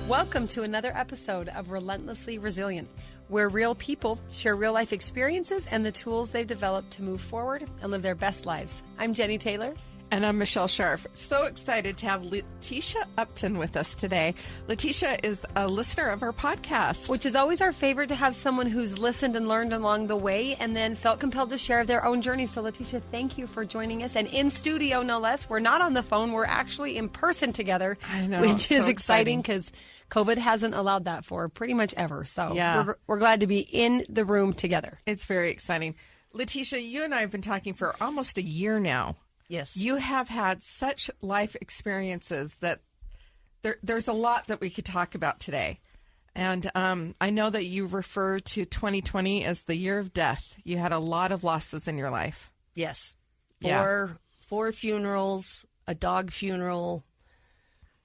Welcome to another episode of Relentlessly Resilient, where real people share real life experiences and the tools they've developed to move forward and live their best lives. I'm Jennie Taylor. And I'm Michelle Scharf. So excited to have Leticia Upton with us today. Leticia is a listener of our podcast. Which is always our favorite, to have someone who's listened and learned along the way and then felt compelled to share their own journey. So Leticia, thank you for joining us. And in studio, no less. We're not on the phone. We're actually in person together. I know. Which is so exciting because COVID hasn't allowed that for pretty much ever. So yeah. we're glad to be in the room together. It's very exciting. Leticia, you and I have been talking for almost a year now. Yes. You have had such life experiences that there's a lot that we could talk about today. And I know that you refer to 2020 as the year of death. You had a lot of losses in your life. Yes. Yeah. Four funerals, a dog funeral,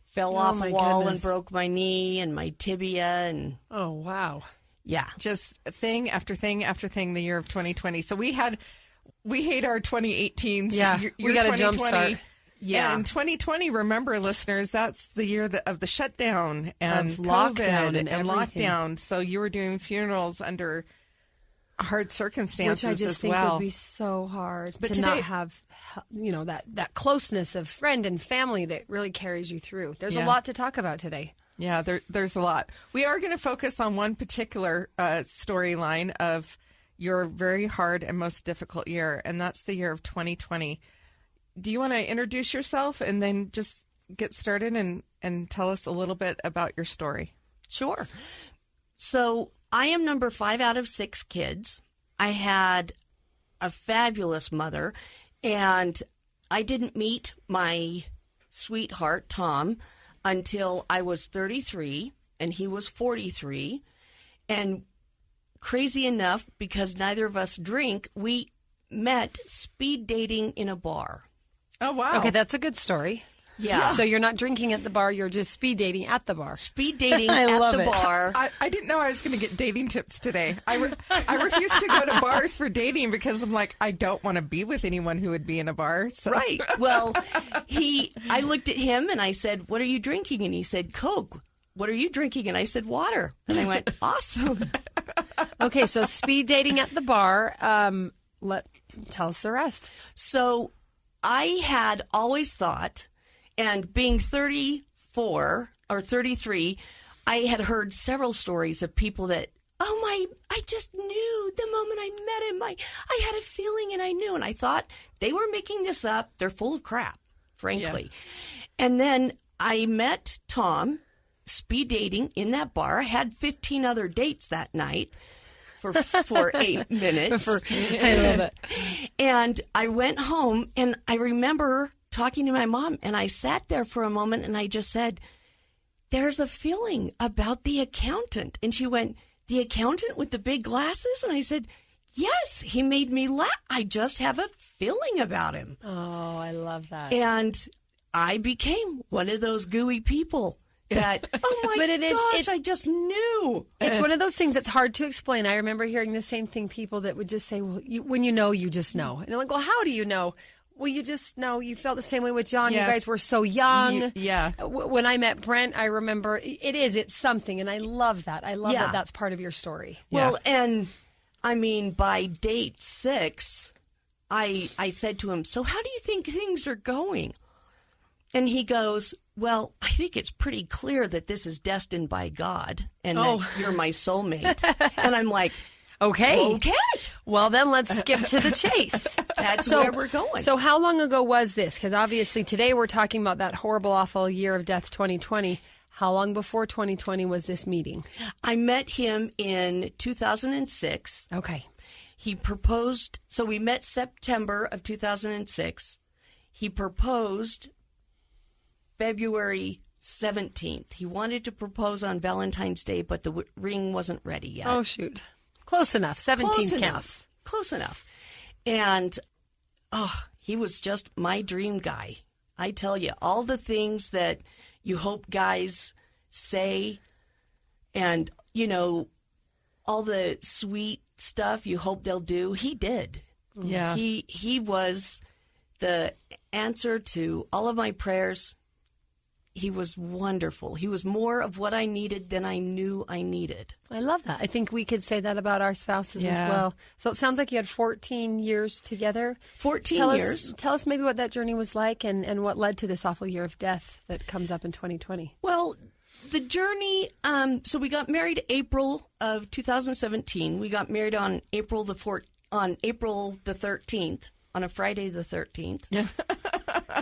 fell Oh, off my a wall goodness. and broke my knee and my tibia. And Oh, wow. yeah. Just thing after thing after thing, the year of 2020. So we hate our 2018. Yeah, we got a jump start. Yeah. And 2020, remember, listeners, that's the year of the shutdown and Of COVID lockdown and everything. lockdown. So you were doing funerals under hard circumstances Which I just as think well. would be so hard But to today- not have, that closeness of friend and family that really carries you through. There's a Yeah. lot to talk about today. Yeah, there's a lot. We are going to focus on one particular storyline of your very hard and most difficult year, and that's the year of 2020. Do you want to introduce yourself and then just get started and tell us a little bit about your story? Sure. So I am number 5 out of 6 kids. I had a fabulous mother, and I didn't meet my sweetheart, Tom, until I was 33, and he was 43. And crazy enough, because neither of us drink, we met speed dating in a bar. Oh, wow. Okay, that's a good story. Yeah. So you're not drinking at the bar, you're just speed dating at the bar. Speed dating I at love the it. bar. I didn't know I was going to get dating tips today. I refuse to go to bars for dating because I'm like, I don't want to be with anyone who would be in a bar. So. Right. Well, I looked at him and I said, "What are you drinking?" And he said, "Coke." "What are you drinking?" And I said, "Water." And I went, "Awesome." Okay, so speed dating at the bar. Tell us the rest. So I had always thought, and being 34 or 33, I had heard several stories of people that, I just knew the moment I met him. I had a feeling and I knew. And I thought they were making this up. They're full of crap, frankly. Yeah. And then I met Tom speed dating in that bar. I had 15 other dates that night for 8 minutes. I love it. And I went home, and I remember talking to my mom, and I sat there for a moment, and I just said, "There's a feeling about the accountant." And she went, "The accountant with the big glasses?" And I said, "Yes, he made me laugh. I just have a feeling about him." Oh, I love that. And I became one of those gooey people that, gosh, I just knew. It's one of those things that's hard to explain. I remember hearing the same thing, people that would just say, well, when you know, you just know. And they're like, well, how do you know? Well, you just know. You felt the same way with John. Yeah. You guys were so young. Yeah. When I met Brent, I remember it's something. And I love that. I love Yeah. that that's part of your story. Well, and I mean, by date 6, I said to him, "So how do you think things are going?" And he goes, "Well, I think it's pretty clear that this is destined by God and that you're my soulmate." And I'm like, Okay. Well, then let's skip to the chase. That's where we're going. So how long ago was this? Because obviously today we're talking about that horrible, awful year of death, 2020. How long before 2020 was this meeting? I met him in 2006. Okay. He proposed. So we met September of 2006. He proposed February 17th. He wanted to propose on Valentine's Day, but the ring wasn't ready yet. Oh, shoot. Close enough. 17 counts. Close enough. And, he was just my dream guy. I tell you, all the things that you hope guys say and, all the sweet stuff you hope they'll do, he did. Yeah. He was the answer to all of my prayers he was wonderful. He was more of what I needed than I knew I needed. I love that. I think we could say that about our spouses as well. So it sounds like you had 14 years together. 14 years. Tell us maybe what that journey was like and what led to this awful year of death that comes up in 2020. Well, the journey, so we got married April of 2017. We got married on April the 13th, on a Friday the 13th. Yeah.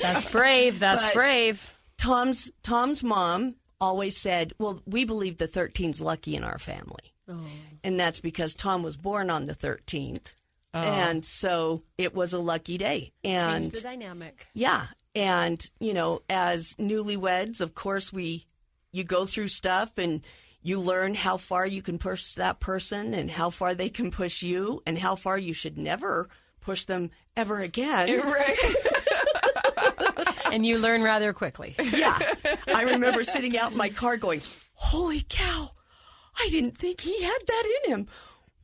That's brave. That's brave. Tom's mom always said, well, we believe the 13's lucky in our family. Oh. And that's because Tom was born on the 13th. Oh. And so it was a lucky day. And changed the dynamic. Yeah. And, you know, as newlyweds, of course, you go through stuff and you learn how far you can push that person and how far they can push you and how far you should never push them ever again. Right. And you learn rather quickly. Yeah. I remember sitting out in my car going, holy cow, I didn't think he had that in him.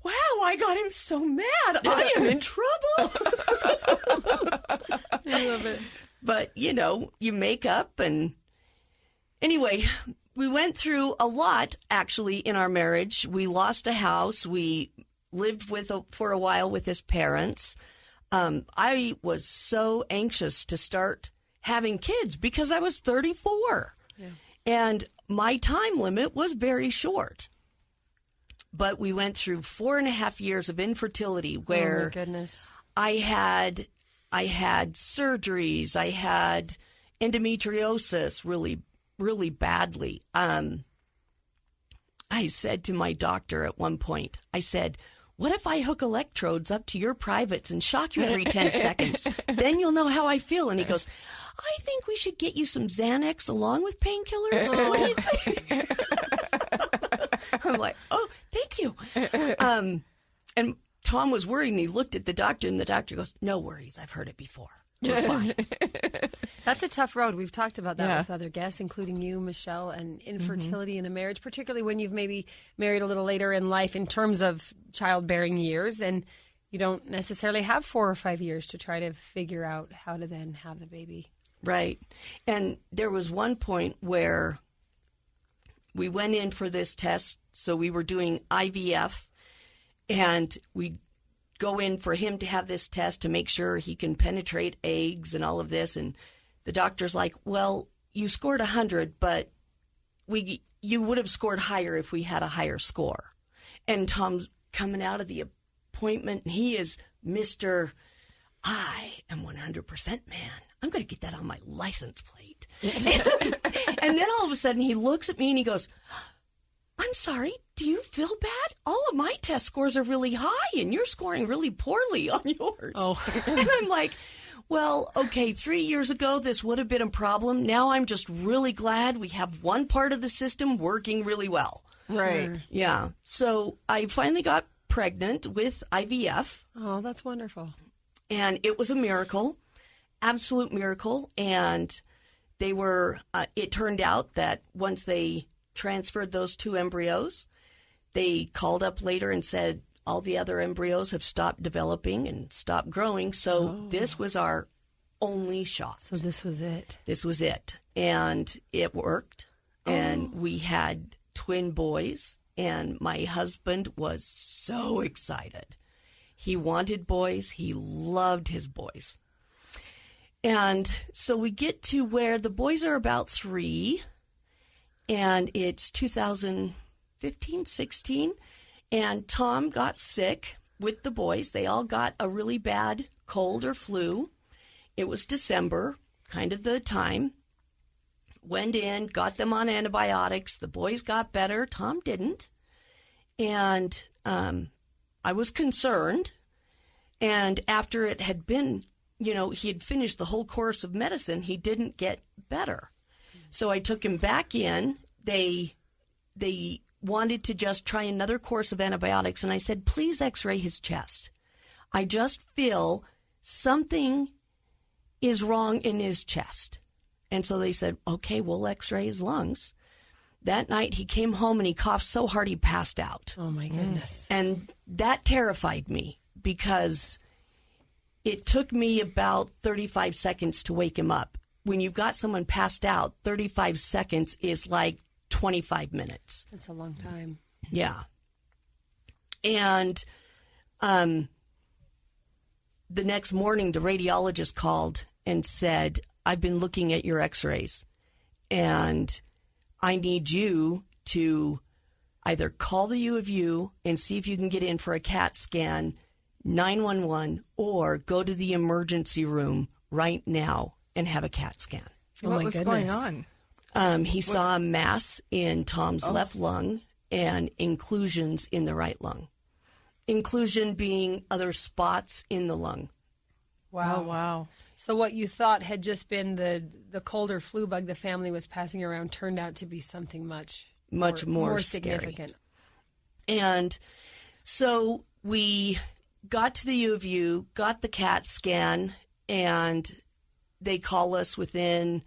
Wow, I got him so mad. I am in trouble. I love it. But, you know, you make up. And anyway, we went through a lot, actually, in our marriage. We lost a house. We lived for a while with his parents. I was so anxious to start having kids because I was 34. Yeah. And my time limit was very short. But we went through 4.5 years of infertility where oh my goodness. I had surgeries. I had endometriosis really, really badly. I said to my doctor at one point, I said, what if I hook electrodes up to your privates and shock you every 10 seconds? Then you'll know how I feel. And he goes, I think we should get you some Xanax along with painkillers. What do you think? I'm like, oh, thank you. And Tom was worried, and he looked at the doctor, and the doctor goes, no worries. I've heard it before. We're fine. That's a tough road. We've talked about that with other guests, including you, Michelle, and infertility in a marriage, particularly when you've maybe married a little later in life in terms of childbearing years, and you don't necessarily have 4 or 5 years to try to figure out how to then have the baby. Right. And there was one point where we went in for this test. So we were doing IVF, and we go in for him to have this test to make sure he can penetrate eggs and all of this. And the doctor's like, well, you scored 100, but you would have scored higher if we had a higher score. And Tom's coming out of the appointment, and he is Mr. I am 100% man. I'm going to get that on my license plate. And then all of a sudden he looks at me and he goes, I'm sorry, do you feel bad? All of my test scores are really high and you're scoring really poorly on yours. Oh. And I'm like, well, okay, 3 years ago this would have been a problem. Now I'm just really glad we have one part of the system working really well. Right. Sure. Yeah. So I finally got pregnant with IVF. Oh, that's wonderful. And it was a miracle, absolute miracle. And they were, it turned out that once they transferred those 2 embryos, they called up later and said all the other embryos have stopped developing and stopped growing. So this was our only shot. So this was it. This was it. And it worked. And we had twin boys. And my husband was so excited. He wanted boys. He loved his boys. And so we get to where the boys are about 3, and it's 2015, 16, and Tom got sick with the boys. They all got a really bad cold or flu. It was December, kind of the time. Went in, got them on antibiotics. The boys got better. Tom didn't. And I was concerned. And after it had been, you know, he had finished the whole course of medicine, he didn't get better. So I took him back in. They wanted to just try another course of antibiotics. And I said, please x-ray his chest. I just feel something is wrong in his chest. And so they said, okay, we'll x-ray his lungs. That night he came home and he coughed so hard he passed out. Oh, my goodness. And that terrified me because it took me about 35 seconds to wake him up. when you've got someone passed out, 35 seconds is like 25 minutes. That's a long time. Yeah. And the next morning, the radiologist called and said, I've been looking at your x-rays, and I need you to either call the U of U and see if you can get in for a CAT scan, 911, or go to the emergency room right now and have a CAT scan. What was going on? He saw a mass in Tom's left lung and inclusions in the right lung. Inclusion being other spots in the lung. Wow. Oh, wow. So what you thought had just been the cold or flu bug the family was passing around turned out to be something much more significant. And so we got to the U of U, got the CAT scan, and they call us within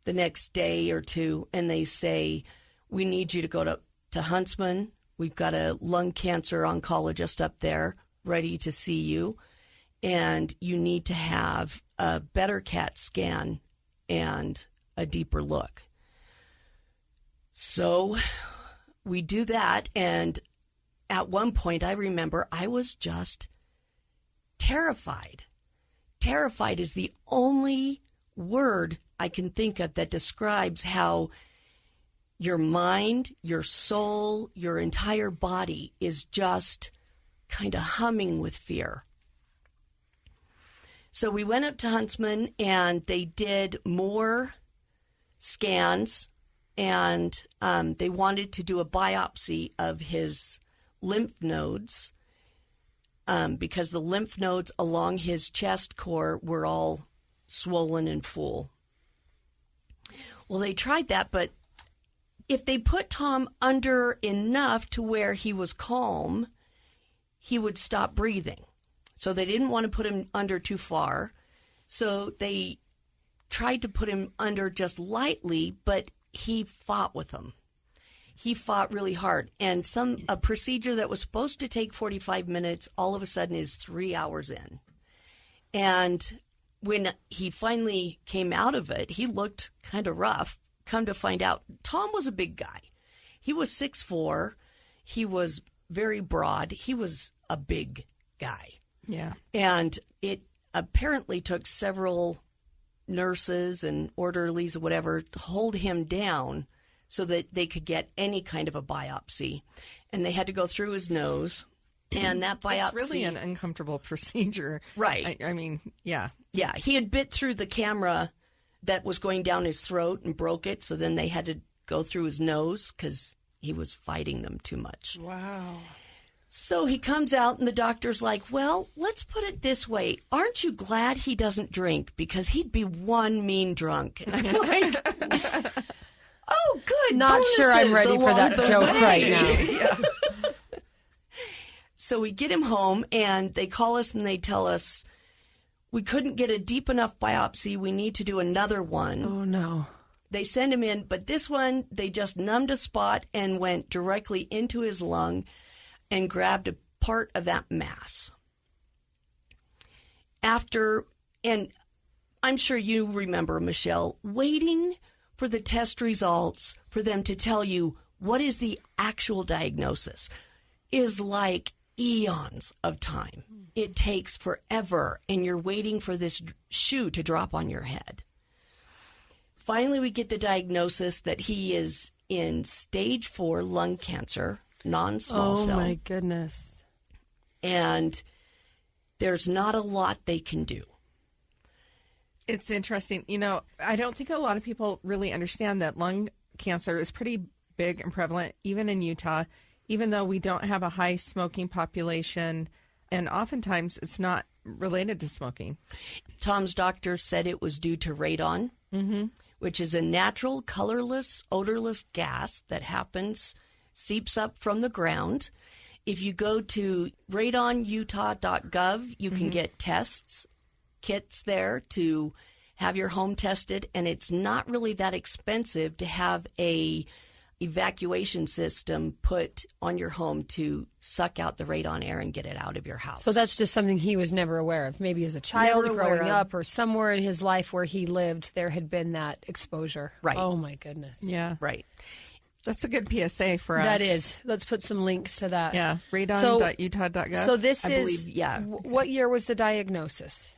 the next day or two, and they say, we need you to go to Huntsman. We've got a lung cancer oncologist up there ready to see you, and you need to have a better CAT scan and a deeper look. So we do that, and at one point I remember I was just terrified. Terrified is the only word I can think of that describes how your mind, your soul, your entire body is just kind of humming with fear. So we went up to Huntsman, and they did more scans, and they wanted to do a biopsy of his lymph nodes because the lymph nodes along his chest core were all swollen and full. Well, they tried that, but if they put Tom under enough to where he was calm, he would stop breathing. So they didn't want to put him under too far. So they tried to put him under just lightly, but he fought with them. He fought really hard. And a procedure that was supposed to take 45 minutes all of a sudden is 3 hours in. And when he finally came out of it, he looked kind of rough. Come to find out, Tom was a big guy. He was 6'4". He was very broad. He was a big guy. Yeah. And it apparently took several nurses and orderlies or whatever to hold him down so that they could get any kind of a biopsy. And they had to go through his nose. And that biopsy... It's really an uncomfortable procedure. Right. I mean, yeah. Yeah. He had bit through the camera that was going down his throat and broke it. So then they had to go through his nose because he was fighting them too much. Wow. So he comes out and the doctor's like, well, let's put it this way. Aren't you glad he doesn't drink? Because he'd be one mean drunk. And I'm like, oh, good. Not sure I'm ready for that joke right now. Yeah. So we get him home and they call us and they tell us, we couldn't get a deep enough biopsy. We need to do another one. Oh, no. They send him in, but this one, they just numbed a spot and went directly into his lung and grabbed a part of that mass. And I'm sure you remember, Michelle, waiting for the test results for them to tell you what is the actual diagnosis is like eons of time. It takes forever, and you're waiting for this shoe to drop on your head. Finally, we get the diagnosis that he is in stage 4 lung cancer, non-small cell. Oh, my goodness. And there's not a lot they can do. It's interesting. You know, I don't think a lot of people really understand that lung cancer is pretty big and prevalent, even in Utah, even though we don't have a high smoking population. And oftentimes it's not related to smoking. Tom's doctor said it was due to radon, which is a natural, colorless, odorless gas that seeps up from the ground. If you go to radonutah.gov, you can get kits there to have your home tested. And it's not really that expensive to have a evacuation system put on your home to suck out the radon air and get it out of your house. So that's just something he was never aware of. Maybe as a child growing up or somewhere in his life where he lived, there had been that exposure. Right. Oh, my goodness. Yeah. Right. That's a good PSA for us. That is. Let's put some links to that. Yeah. Radon.utah.gov. So this I is, believe, yeah. What year was the diagnosis?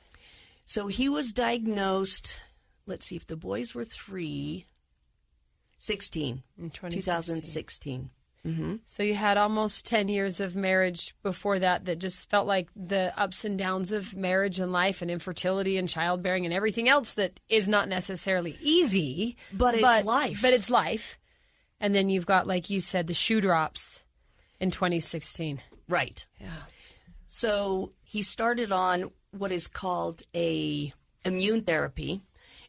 So he was diagnosed, let's see, if the boys were 3, 16, in 2016. Mm-hmm. So you had almost 10 years of marriage before that just felt like the ups and downs of marriage and life and infertility and childbearing and everything else that is not necessarily easy. But it's life. But it's life. And then you've got, like you said, the shoe drops in 2016. Right. Yeah. So he started on what is called a immune therapy.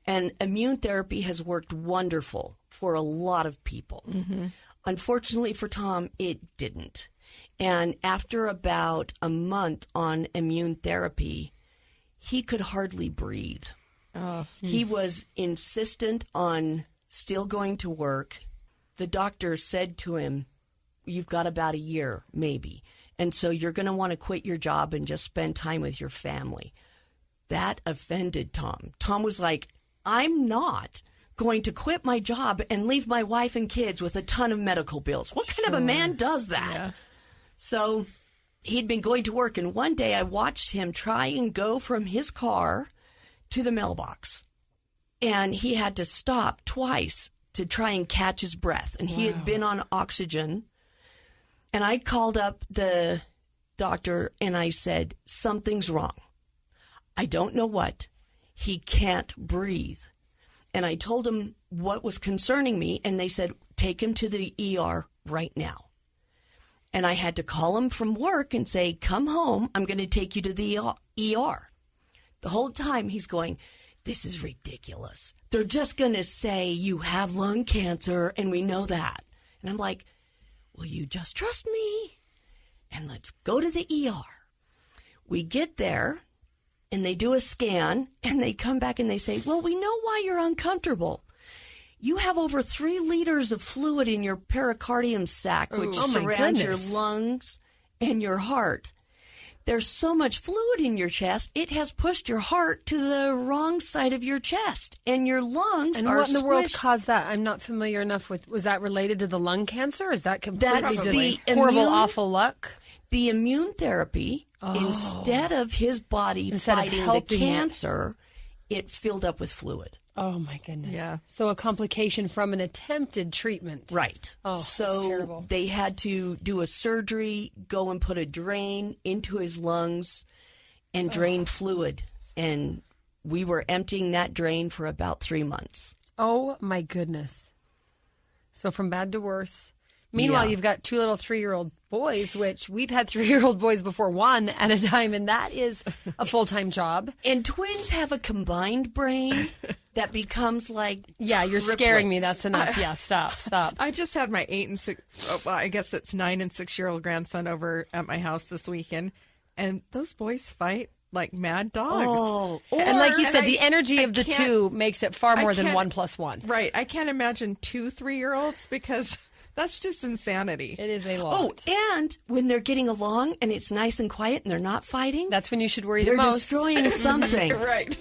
And immune therapy has worked wonderful for a lot of people. Mm-hmm. Unfortunately for Tom, it didn't. And after about a month on immune therapy, he could hardly breathe. He was insistent on still going to work. The doctor said to him, you've got about a year, maybe. And so you're going to want to quit your job and just spend time with your family. That offended Tom. Tom was like, I'm not going to quit my job and leave my wife and kids with a ton of medical bills. What kind of a man does that? Yeah. So he'd been going to work, and one day I watched him try and go from his car to the mailbox. And he had to stop twice to try and catch his breath. And he had been on oxygen. And I called up the doctor and I said, something's wrong. I don't know what. He can't breathe. And I told him what was concerning me, and they said, take him to the ER right now. And I had to call him from work and say, come home. I'm going to take you to the ER. The whole time he's going, this is ridiculous. They're just going to say you have lung cancer, and we know that. And I'm like, will you just trust me? And let's go to the ER. We get there. And they do a scan, and they come back and they say, well, we know why you're uncomfortable. You have over 3 liters of fluid in your pericardium sac, which surrounds your lungs and your heart. There's so much fluid in your chest, it has pushed your heart to the wrong side of your chest, and your lungs and are what in the world squished. caused that? I'm not familiar enough with, was that related to the lung cancer? Is that completely That's just the horrible, immune- awful luck? The immune therapy, instead of his body fighting the cancer, it filled up with fluid. Oh, my goodness. Yeah. So a complication from an attempted treatment. Right. Oh, so that's terrible. They had to do a surgery, go and put a drain into his lungs and drain fluid. And we were emptying that drain for about 3 months. Oh, my goodness. So from bad to worse. Meanwhile, you've got 2 little 3-year-old boys, which we've had 3-year-old boys before, one at a time, and that is a full-time job. And twins have a combined brain that becomes like Yeah, you're scaring me. That's enough. Yeah, stop. I just had my 8 and 6, I guess it's 9 and 6-year-old grandson over at my house this weekend, and those boys fight like mad dogs. Oh, and like you said, the energy of the two makes it far more than 1 + 1. Right. I can't imagine 2 3-year-olds because that's just insanity. It is a lot. Oh, and when they're getting along and it's nice and quiet and they're not fighting, that's when you should worry they're the most. destroying something. Right.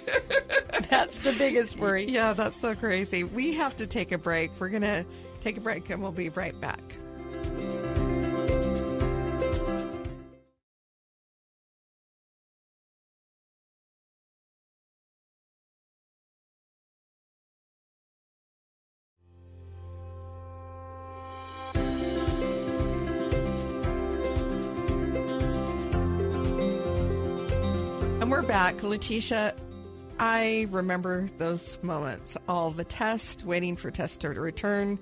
That's the biggest worry. Yeah, that's so crazy. We have to take a break. We're going to take a break and we'll be right back. And we're back. Leticia, I remember those moments. All the tests, waiting for tests to return,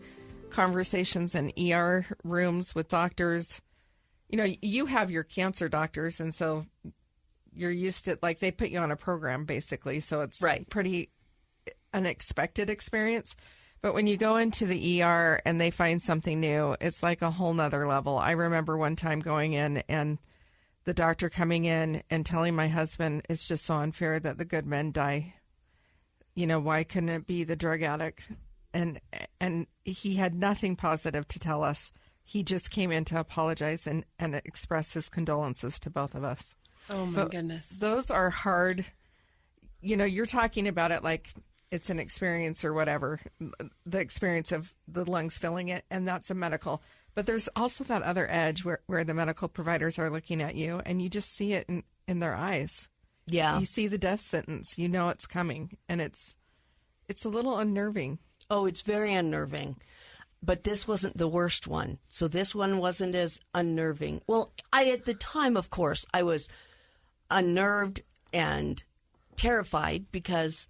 conversations in ER rooms with doctors. You know, you have your cancer doctors, and so you're used to, like, they put you on a program, basically. So it's pretty unexpected experience. But when you go into the ER and they find something new, it's like a whole nother level. I remember one time going in and the doctor coming in and telling my husband, it's just so unfair that the good men die. You know, why couldn't it be the drug addict? and he had nothing positive to tell us. He just came in to apologize and express his condolences to both of us. Oh, my goodness. Those are hard. You're talking about it like it's an experience or whatever, the experience of the lungs filling it, and that's a medical. But there's also that other edge where the medical providers are looking at you, and you just see it in their eyes. Yeah. You see the death sentence. You know it's coming, and it's a little unnerving. Oh, it's very unnerving. But this wasn't the worst one. So this one wasn't as unnerving. Well, at the time, of course, I was unnerved and terrified because,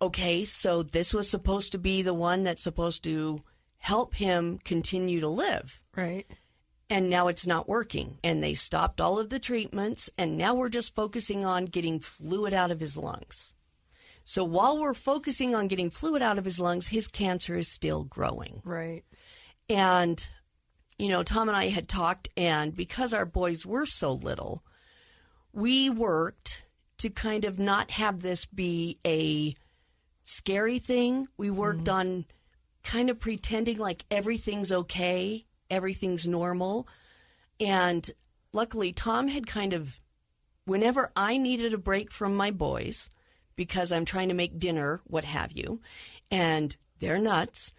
okay, so this was supposed to be the one that's supposed to help him continue to live. Right. And now it's not working. And they stopped all of the treatments, and now we're just focusing on getting fluid out of his lungs. So while we're focusing on getting fluid out of his lungs, his cancer is still growing. Right. And, Tom and I had talked, and because our boys were so little, we worked to kind of not have this be a scary thing. We worked on kind of pretending like everything's okay, everything's normal. And luckily, Tom had kind of, whenever I needed a break from my boys, because I'm trying to make dinner, what have you, and they're nuts,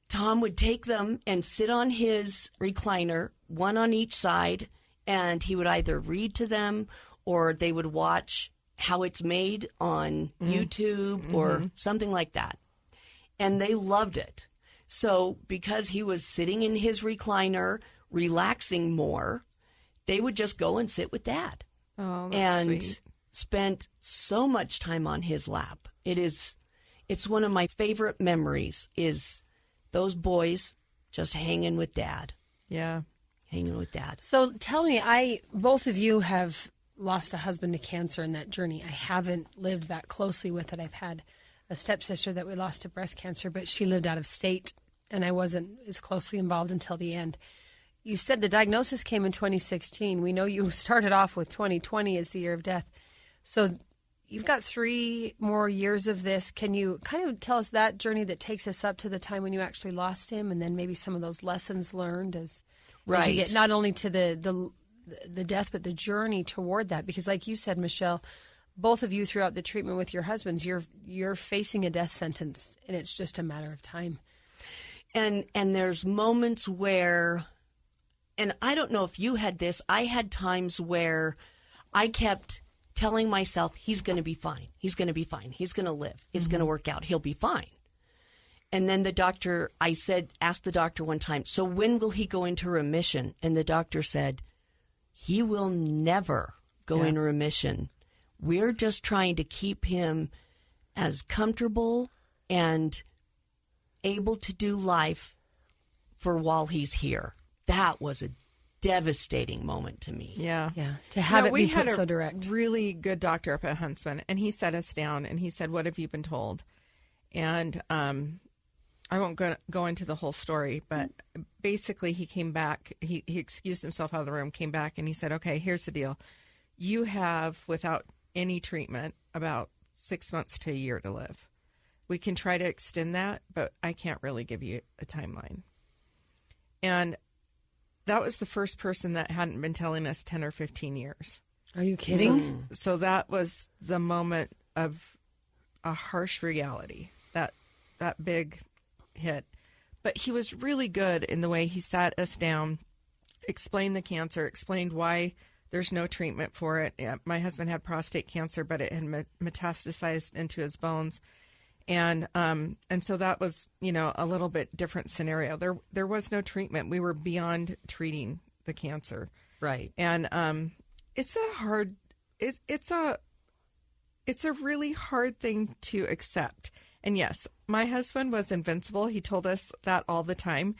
Tom would take them and sit on his recliner, one on each side, and he would either read to them or they would watch how it's made on YouTube or something like that. And they loved it. So because he was sitting in his recliner, relaxing more, they would just go and sit with Dad. Oh, that's and sweet. Spent so much time on his lap. It's one of my favorite memories is those boys just hanging with Dad. Yeah. Hanging with Dad. So tell me, both of you have lost a husband to cancer in that journey. I haven't lived that closely with it. I've had a stepsister that we lost to breast cancer, but she lived out of state, and I wasn't as closely involved until the end. You said the diagnosis came in 2016. We know you started off with 2020 as the year of death. So you've got 3 more years of this. Can you kind of tell us that journey that takes us up to the time when you actually lost him, and then maybe some of those lessons learned as you get not only to the death, but the journey toward that? Because like you said, Michelle, both of you throughout the treatment with your husbands, you're facing a death sentence, and it's just a matter of time. And there's moments where, and I don't know if you had this, I had times where I kept telling myself, he's going to be fine. He's going to be fine. He's going to live. It's going to work out. He'll be fine. And then the doctor, asked the doctor one time, so when will he go into remission? And the doctor said, he will never go into remission. We're just trying to keep him as comfortable and able to do life for while he's here. That was a devastating moment to me. Yeah. Yeah. To have it be put so direct. We had a really good doctor up at Huntsman, and he sat us down and he said, what have you been told? And I won't go into the whole story, but basically he came back, he excused himself out of the room, came back, and he said, okay, here's the deal. You have, without any treatment, about 6 months to a year to live. We can try to extend that, but I can't really give you a timeline. And that was the first person that hadn't been telling us 10 or 15 years. Are you kidding? So that was the moment of a harsh reality, that big hit. But he was really good in the way he sat us down, explained the cancer, explained why there's no treatment for it. My husband had prostate cancer, but it had metastasized into his bones. And so that was, a little bit different scenario. There was no treatment. We were beyond treating the cancer. Right. And it's a really hard thing to accept. And yes, my husband was invincible. He told us that all the time.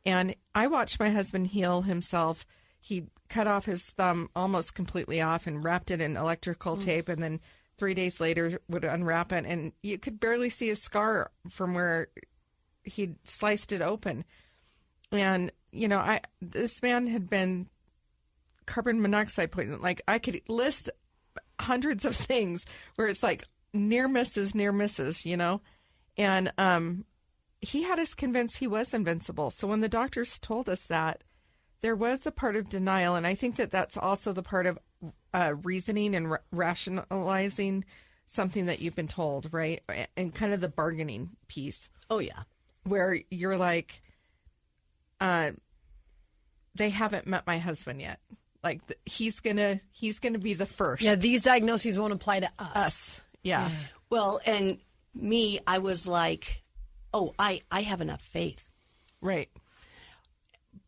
And I watched my husband heal himself. He cut off his thumb almost completely off and wrapped it in electrical tape, and then 3 days later would unwrap it, and you could barely see a scar from where he'd sliced it open. And, this man had been carbon monoxide poisoned. Like, I could list hundreds of things where it's like near misses, and he had us convinced he was invincible. So when the doctors told us that, there was the part of denial. And I think that that's also the part of reasoning and rationalizing something that you've been told, right? And kind of the bargaining piece. Oh, yeah. Where you're like, they haven't met my husband yet. Like he's gonna be the first. Yeah, these diagnoses won't apply to us. Yeah. Well, and me, I was like, oh, I have enough faith. Right.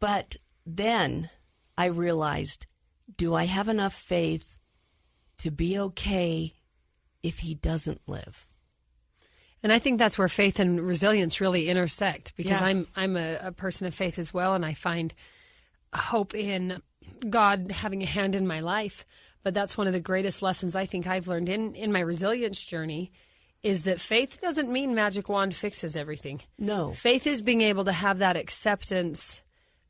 But then I realized, do I have enough faith to be okay if he doesn't live? And I think that's where faith and resilience really intersect, because Yeah. I'm a person of faith as well, and I find hope in God having a hand in my life. But that's one of the greatest lessons I think I've learned in my resilience journey, is that faith doesn't mean magic wand fixes everything. No. Faith is being able to have that acceptance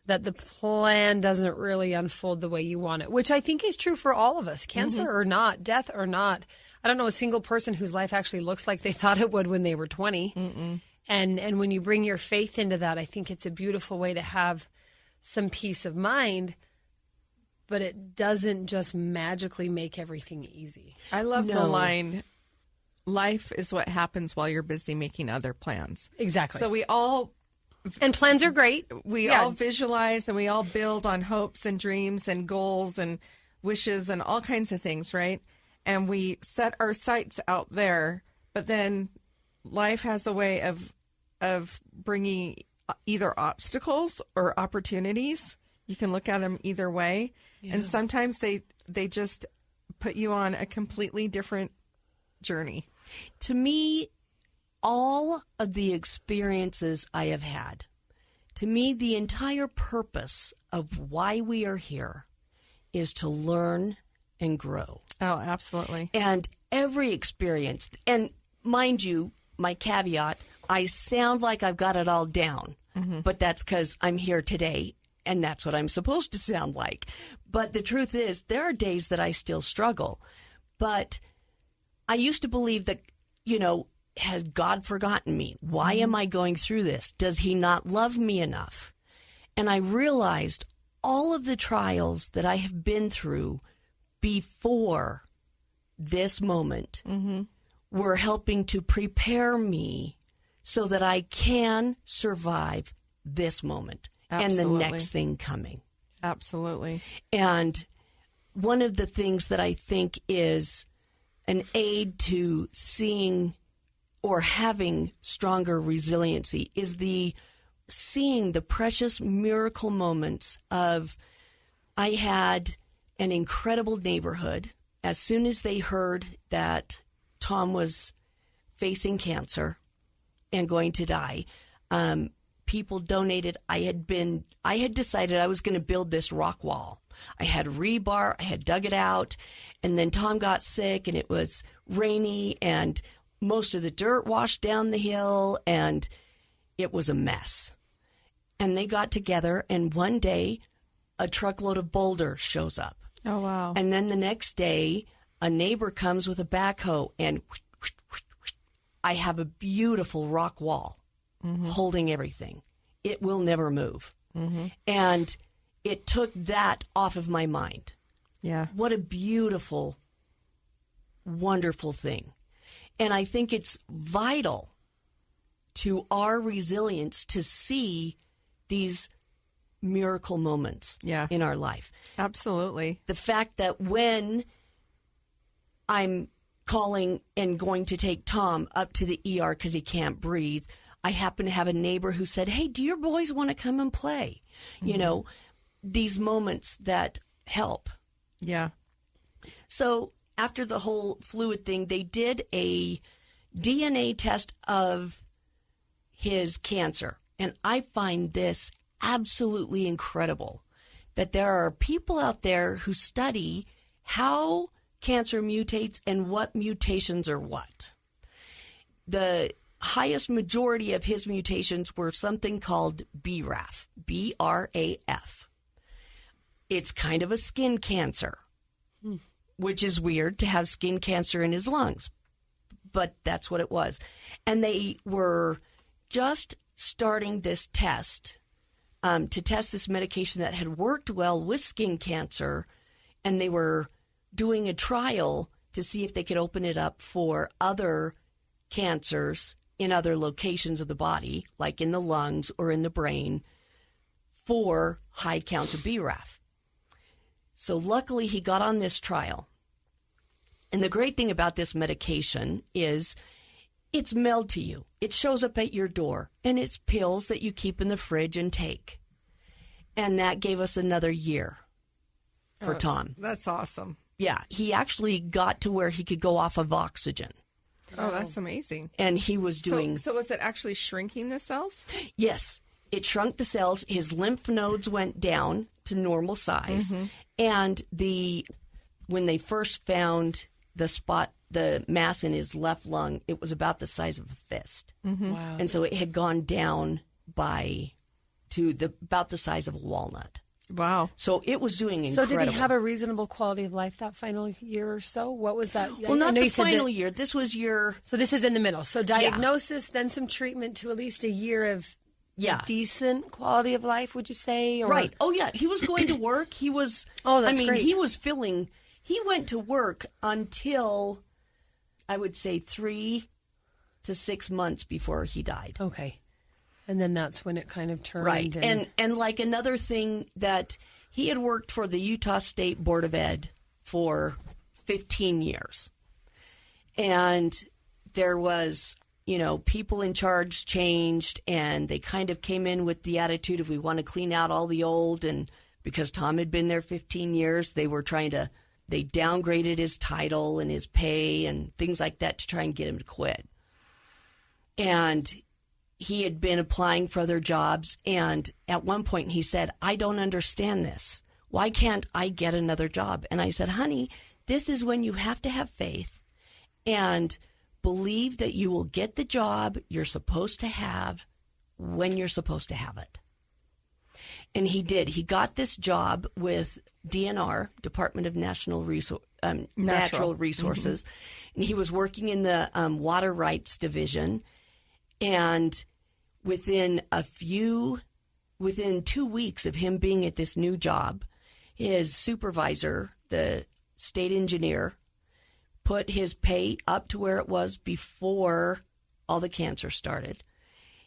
that the plan doesn't really unfold the way you want it, which I think is true for all of us, cancer or not, death or not. I don't know a single person whose life actually looks like they thought it would when they were 20. And when you bring your faith into that, I think it's a beautiful way to have some peace of mind, but it doesn't just magically make everything easy. I love the line, life is what happens while you're busy making other plans. Exactly. So we all... And plans are great. We all visualize and we all build on hopes and dreams and goals and wishes and all kinds of things, right? And we set our sights out there, but then life has a way of bringing either obstacles or opportunities. You can look at them either way. Yeah. And sometimes they just put you on a completely different journey. To me, all of the experiences I have had, to me, the entire purpose of why we are here is to learn and grow. Oh, absolutely. And every experience, and mind you, my caveat, I sound like I've got it all down, but that's because I'm here today, and that's what I'm supposed to sound like. But the truth is, there are days that I still struggle. But I used to believe that, has God forgotten me? Why am I going through this? Does he not love me enough? And I realized all of the trials that I have been through before this moment were helping to prepare me so that I can survive this moment and the next thing coming. Absolutely. And one of the things that I think is an aid to seeing or having stronger resiliency is seeing the precious miracle moments of, I had an incredible neighborhood. As soon as they heard that Tom was facing cancer and going to die, people donated. I had decided I was going to build this rock wall. I had rebar, I had dug it out, and then Tom got sick and it was rainy and most of the dirt washed down the hill and it was a mess. And they got together, and one day a truckload of boulders shows up. Oh, wow. And then the next day, a neighbor comes with a backhoe, and I have a beautiful rock wall holding everything. It will never move. And it took that off of my mind. Yeah. What a beautiful, wonderful thing. And I think it's vital to our resilience to see these miracle moments in our life. Absolutely. The fact that when I'm calling and going to take Tom up to the ER because he can't breathe, I happen to have a neighbor who said, hey, do your boys want to come and play? These moments that help. Yeah. So after the whole fluid thing, they did a DNA test of his cancer. And I find this absolutely incredible, that there are people out there who study how cancer mutates and what mutations are what. The highest majority of his mutations were something called BRAF, B-R-A-F. It's kind of a skin cancer, which is weird to have skin cancer in his lungs, but that's what it was. And they were just starting this test to test this medication that had worked well with skin cancer, and they were doing a trial to see if they could open it up for other cancers in other locations of the body, like in the lungs or in the brain, for high counts of BRAF. So luckily he got on this trial. And the great thing about this medication is it's mailed to you. It shows up at your door, and it's pills that you keep in the fridge and take. And that gave us another year for Tom. That's awesome. Yeah, he actually got to where he could go off of oxygen. Oh, that's amazing. And he was doing... So was it actually shrinking the cells? Yes, it shrunk the cells. His lymph nodes went down to normal size. Mm-hmm. And when they first found the mass in his left lung, it was about the size of a fist. Mm-hmm. Wow. And so it had gone down to about the size of a walnut. Wow. So it was doing incredible. So did he have a reasonable quality of life that final year or so? What was that? Well, not the final year. This was year... So this is in the middle. So diagnosis, then some treatment to at least a year of decent quality of life, would you say? Or... Right. Oh, yeah. He was going to work. He was... Oh, that's great. He was feeling... He went to work until, I would say, 3 to 6 months before he died. Okay. And then that's when it kind of turned. Right. And like another thing that he had worked for the Utah State Board of Ed for 15 years. And there was, people in charge changed, and they kind of came in with the attitude of we want to clean out all the old. And because Tom had been there 15 years, they downgraded his title and his pay and things like that to try and get him to quit. And he had been applying for other jobs, and at one point he said, I don't understand this. Why can't I get another job? And I said, honey, this is when you have to have faith and believe that you will get the job you're supposed to have when you're supposed to have it. And he did. He got this job with DNR, Department of Natural Resources, mm-hmm. And he was working in the Water Rights Division. And within 2 weeks of him being at this new job, his supervisor, the state engineer, put his pay up to where it was before all the cancer started.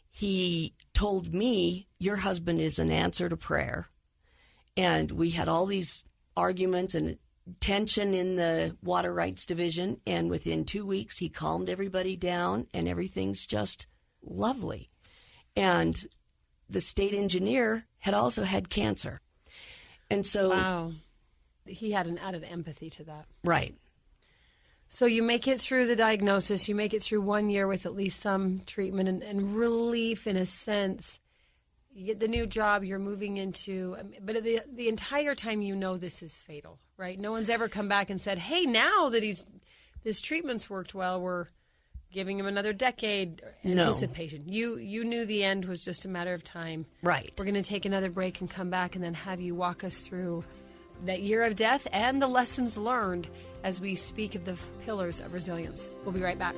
He told me, your husband is an answer to prayer. And we had all these arguments and tension in the Water Rights Division. And within 2 weeks, he calmed everybody down, and everything's just lovely. And the state engineer had also had cancer. And so... Wow. He had an added empathy to that. Right. So you make it through the diagnosis, you make it through 1 year with at least some treatment and relief in a sense. You get the new job, you're moving into, but the entire time this is fatal, right? No one's ever come back and said, hey, now that this treatment's worked well, we're giving him another decade anticipation. No. You knew the end was just a matter of time. Right. We're going to take another break and come back and then have you walk us through that year of death and the lessons learned as we speak of the pillars of resilience. We'll be right back.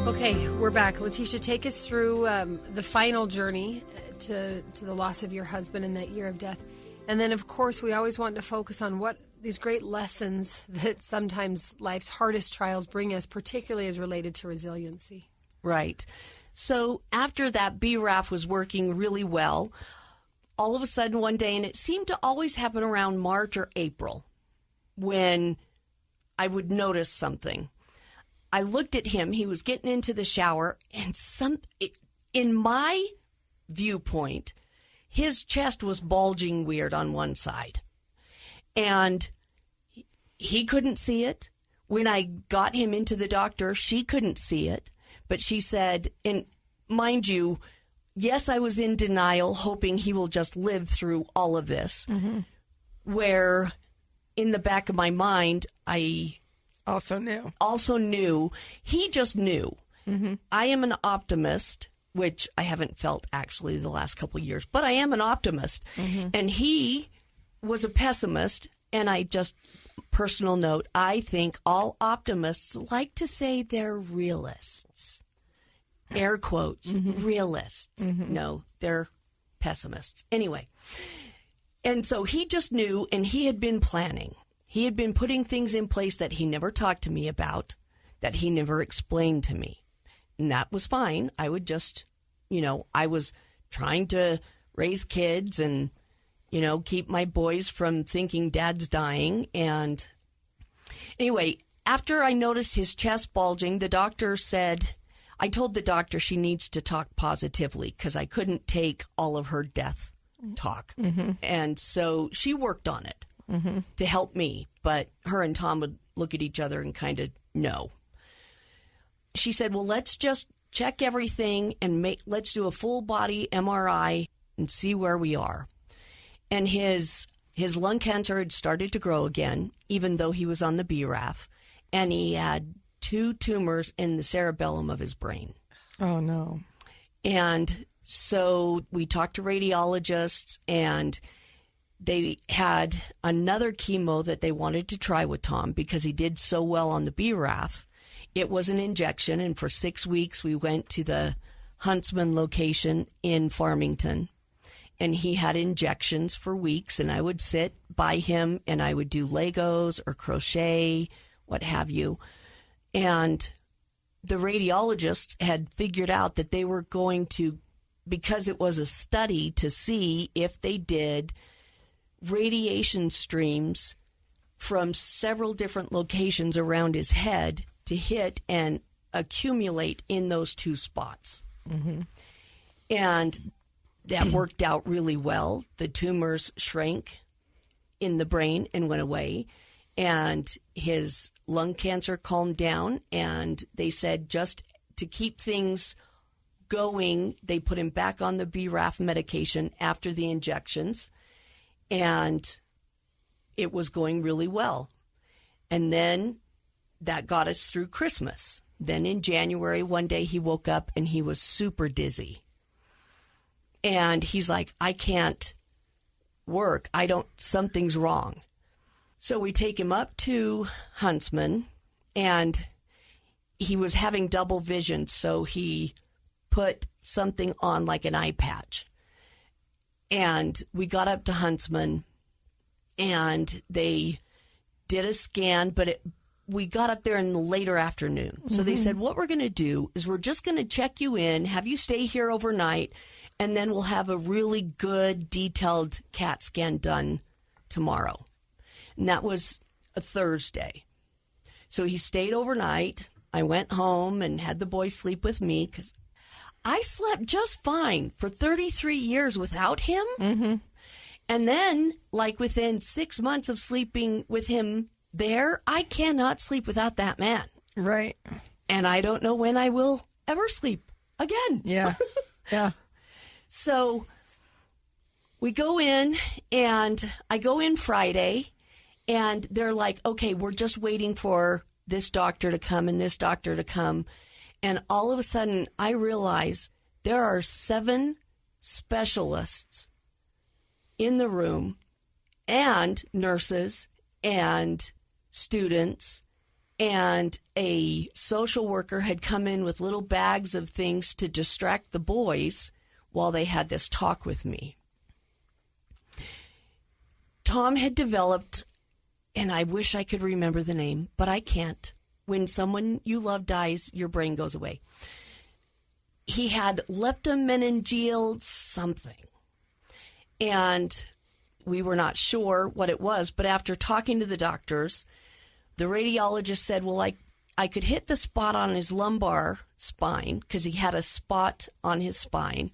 Okay, we're back. Leticia, take us through the final journey to the loss of your husband in that year of death. And then, of course, we always want to focus on what these great lessons that sometimes life's hardest trials bring us, particularly as related to resiliency. Right. So after that, BRAF was working really well. All of a sudden one day, and it seemed to always happen around March or April, when I would notice something. I looked at him. He was getting into the shower, and in my viewpoint, his chest was bulging weird on one side. And he couldn't see it. When I got him into the doctor, she couldn't see it. But she said, and mind you, yes, I was in denial, hoping he will just live through all of this, mm-hmm. where in the back of my mind, I also knew. He just knew. Mm-hmm. I am an optimist, which I haven't felt actually the last couple of years, but I am an optimist. Mm-hmm. And he was a pessimist. And personal note, I think all optimists like to say they're realists. Air quotes, realists. Mm-hmm. No, they're pessimists. Anyway, and so he just knew, and he had been planning. He had been putting things in place that he never talked to me about, that he never explained to me. And that was fine. I would just, I was trying to raise kids and, keep my boys from thinking dad's dying. And anyway, after I noticed his chest bulging, the doctor said, I told the doctor she needs to talk positively because I couldn't take all of her death talk. Mm-hmm. And so she worked on it to help me. But her and Tom would look at each other and kind of no. She said, well, let's just check everything and let's do a full body MRI and see where we are. And his lung cancer had started to grow again, even though he was on the BRAF. And he had 2 tumors in the cerebellum of his brain. Oh, no. And so we talked to radiologists, and they had another chemo that they wanted to try with Tom because he did so well on the BRAF. It was an injection, and for 6 weeks we went to the Huntsman location in Farmington, and he had injections for weeks, and I would sit by him, and I would do Legos or crochet, what have you. And the radiologists had figured out that they were going to, because it was a study to see if they did radiation streams from several different locations around his head to hit and accumulate in those 2 spots. Mm-hmm. And that worked out really well. The tumors shrank in the brain and went away. And his lung cancer calmed down. And they said just to keep things going, they put him back on the BRAF medication after the injections. And it was going really well. And then that got us through Christmas. Then in January, one day he woke up and he was super dizzy. And he's like, I can't work. Something's wrong. So we take him up to Huntsman, and he was having double vision. So he put something on like an eye patch. And we got up to Huntsman, and they did a scan, but we got up there in the later afternoon. So they said, what we're going to do is we're just going to check you in, have you stay here overnight, and then we'll have a really good detailed CAT scan done tomorrow. And that was a Thursday. So he stayed overnight. I went home and had the boys sleep with me because I slept just fine for 33 years without him. Mm-hmm. And then, like within 6 months of sleeping with him there, I cannot sleep without that man. Right. And I don't know when I will ever sleep again. Yeah. Yeah. So we go in, and I go in Friday, and they're like, okay, we're just waiting for this doctor to come and this doctor to come. And all of a sudden, I realize there are 7 specialists in the room, and nurses and students, and a social worker had come in with little bags of things to distract the boys while they had this talk with me. Tom had developed, and I wish I could remember the name, but I can't. When someone you love dies, your brain goes away. He had leptomeningeal something. And we were not sure what it was, but after talking to the doctors, the radiologist said, well, I could hit the spot on his lumbar spine because he had a spot on his spine,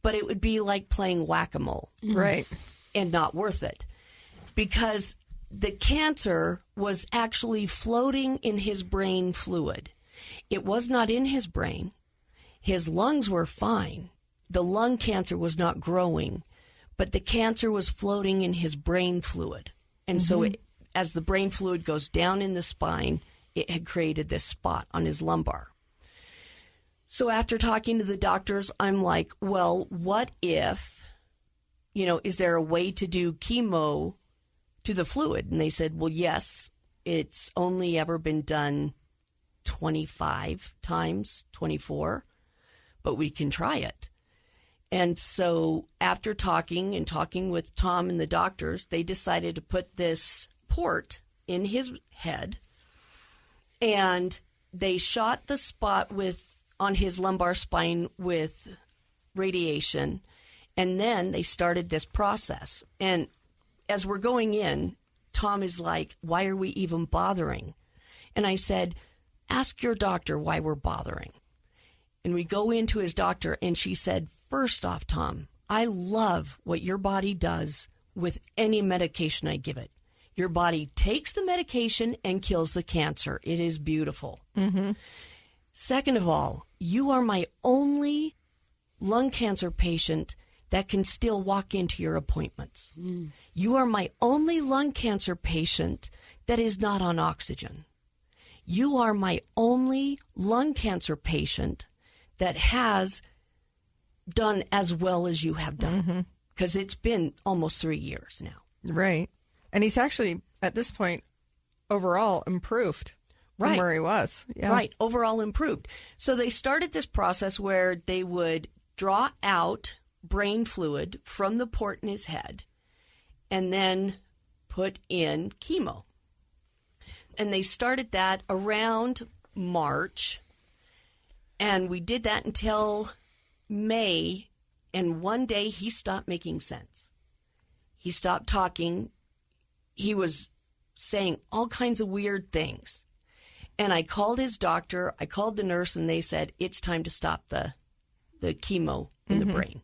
but it would be like playing whack-a-mole. Right. And not worth it because the cancer was actually floating in his brain fluid. It was not in his brain. His lungs were fine. The lung cancer was not growing, but the cancer was floating in his brain fluid. And so as the brain fluid goes down in the spine, it had created this spot on his lumbar. So after talking to the doctors, I'm like, well, what if, is there a way to do chemo to the fluid? And they said, well, yes, it's only ever been done 25 times, 24, but we can try it. And so after talking with Tom and the doctors, they decided to put this port in his head, and they shot the spot on his lumbar spine with radiation, and then they started this process. And as we're going in, Tom is like, why are we even bothering? And I said, ask your doctor why we're bothering. And we go into his doctor, and she said, first off, Tom, I love what your body does with any medication I give it. Your body takes the medication and kills the cancer. It is beautiful. Mm-hmm. Second of all, you are my only lung cancer patient that can still walk into your appointments. Mm. You are my only lung cancer patient that is not on oxygen. You are my only lung cancer patient that has done as well as you have done, because it's been almost 3 years now. Right. And he's actually, at this point, overall improved from where he was. Yeah. Right. Overall improved. So they started this process where they would draw out brain fluid from the port in his head and then put in chemo. And they started that around March. And we did that until May. And one day he stopped making sense. He stopped talking. He was saying all kinds of weird things. And I called his doctor, I called the nurse, and they said, it's time to stop the chemo in the brain.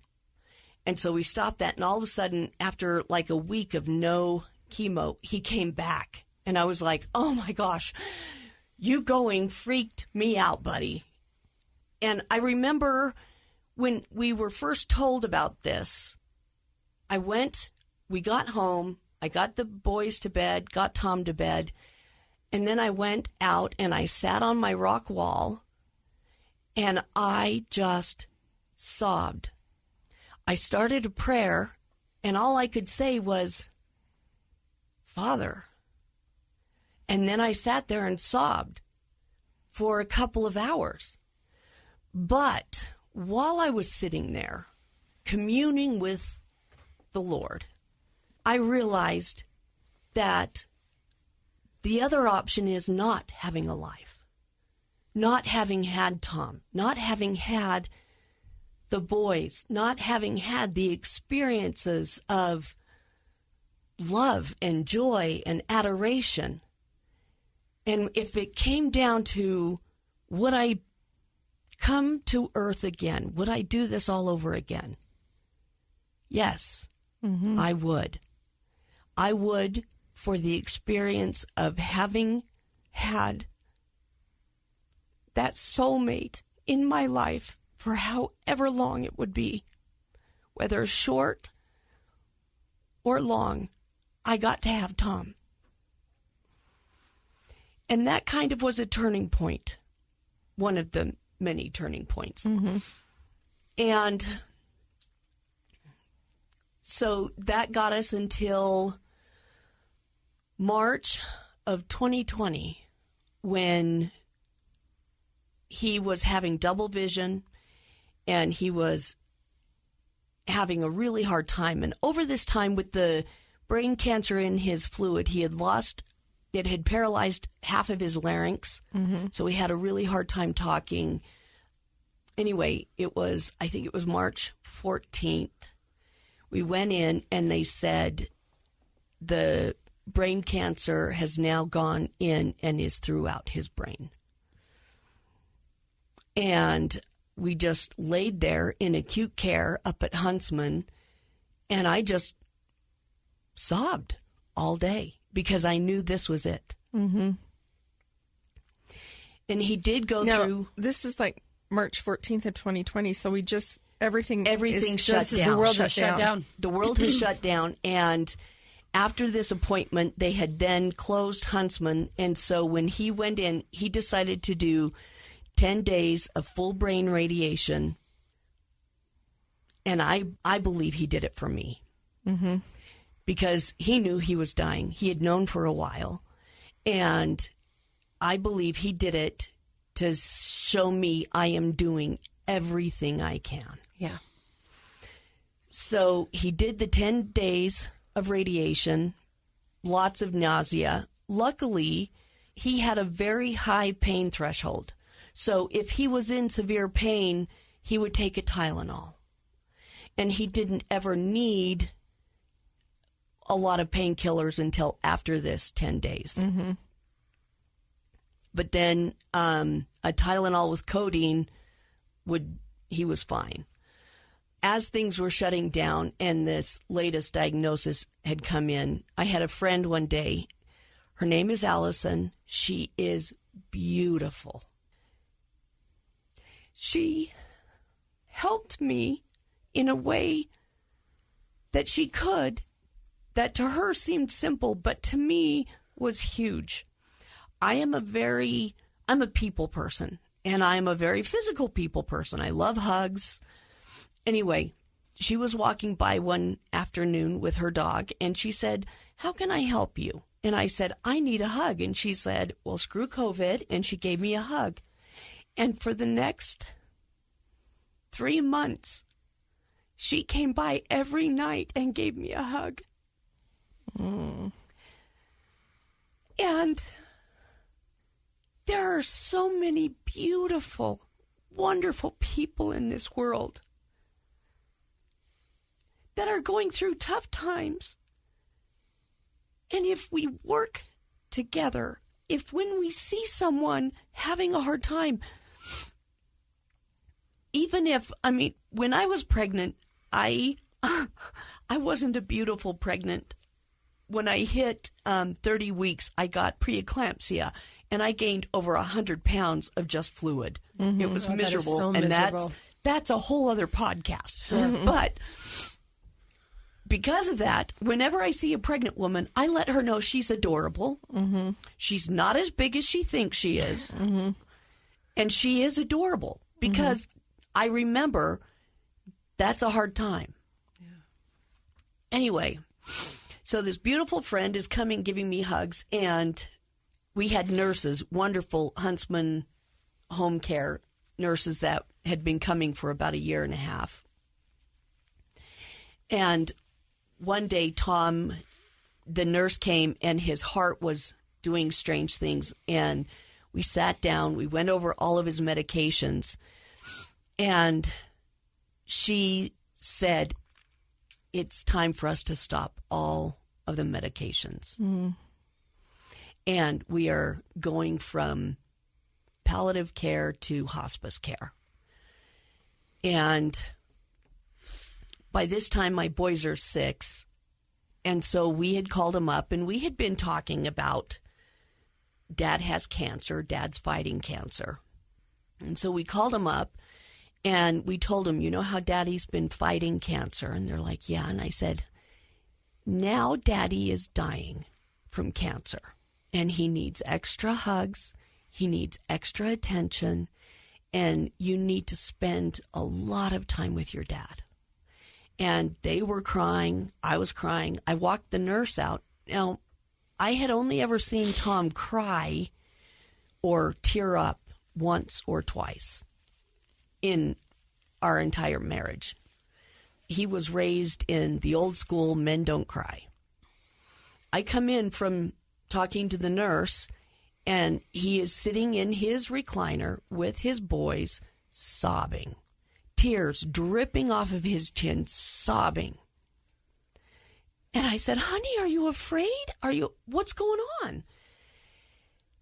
And so we stopped that, and all of a sudden, after like a week of no chemo, he came back. And I was like, oh my gosh, you going freaked me out, buddy. And I remember when we were first told about this, we got home, I got the boys to bed, got Tom to bed, and then I went out and I sat on my rock wall and I just sobbed. I started a prayer and all I could say was, Father. And then I sat there and sobbed for a couple of hours. But while I was sitting there communing with the Lord, I realized that the other option is not having a life, not having had Tom, not having had the boys, not having had the experiences of love and joy and adoration. And if it came down to, would I come to earth again? Would I do this all over again? Yes, I would. I would, for the experience of having had that soulmate in my life for however long it would be, whether short or long, I got to have Tom. And that kind of was a turning point, one of the many turning points. And so that got us until March of 2020, when he was having double vision and he was having a really hard time. And over this time, with the brain cancer in his fluid, it had paralyzed half of his larynx. So he had a really hard time talking. Anyway, I think it was March 14th. We went in and they said the brain cancer has now gone in and is throughout his brain. And we just laid there in acute care up at Huntsman, and I just sobbed all day because I knew this was it. And he did go through. This is like March 14th of 2020, so we just everything shut down. The world has shut down. The world has shut down, and After this appointment, they had then closed Huntsman, and so when he went in, he decided to do 10 days of full brain radiation, and I believe he did it for me. Mm-hmm. Because he knew he was dying. He had known for a while, and I believe he did it to show me I am doing everything I can. Yeah. So he did the 10 days of radiation, lots of nausea. Luckily, he had a very high pain threshold. So if he was in severe pain, he would take a Tylenol. And he didn't ever need a lot of painkillers until after this 10 days. Mm-hmm. But then a Tylenol with codeine, he was fine. As things were shutting down and this latest diagnosis had come in, I had a friend one day. Her name is Allison. She is beautiful. She helped me in a way that she could, that to her seemed simple, but to me was huge. I'm a people person, and I'm a very physical people person. I love hugs. Anyway, she was walking by one afternoon with her dog, and she said, "How can I help you?" And I said, "I need a hug." And she said, "Well, screw COVID," and she gave me a hug. And for the next 3 months, she came by every night and gave me a hug. Mm. And there are so many beautiful, wonderful people in this world that are going through tough times. And if we work together, if when we see someone having a hard time, when I was pregnant, I wasn't a beautiful pregnant. When I hit 30 weeks, I got preeclampsia, and I gained over 100 pounds of just fluid. Mm-hmm. It was miserable, so and miserable. that's a whole other podcast. Sure. Mm-hmm. But because of that, whenever I see a pregnant woman, I let her know she's adorable. Mm-hmm. She's not as big as she thinks she is, mm-hmm. and she is adorable because I remember that's a hard time. Yeah. Anyway, so this beautiful friend is coming, giving me hugs, and we had nurses, wonderful Huntsman home care nurses that had been coming for about a year and a half. And one day, Tom, the nurse came, and his heart was doing strange things. And we sat down. We went over all of his medications. And she said, "It's time for us to stop all of the medications." Mm. And we are going from palliative care to hospice care. And by this time, my boys are 6. And so we had called him up, and we had been talking about Dad has cancer. Dad's fighting cancer. And so we called him up, and we told him, "You know how Daddy's been fighting cancer?" And they're like, "Yeah." And I said, "Now Daddy is dying from cancer, and he needs extra hugs. He needs extra attention, and you need to spend a lot of time with your dad." And they were crying. I was crying. I walked the nurse out. Now, I had only ever seen Tom cry or tear up once or twice in our entire marriage. He was raised in the old school, men don't cry. I come in from talking to the nurse, and he is sitting in his recliner with his boys, sobbing. Tears dripping off of his chin, sobbing. And I said, "Honey, are you afraid? What's going on?"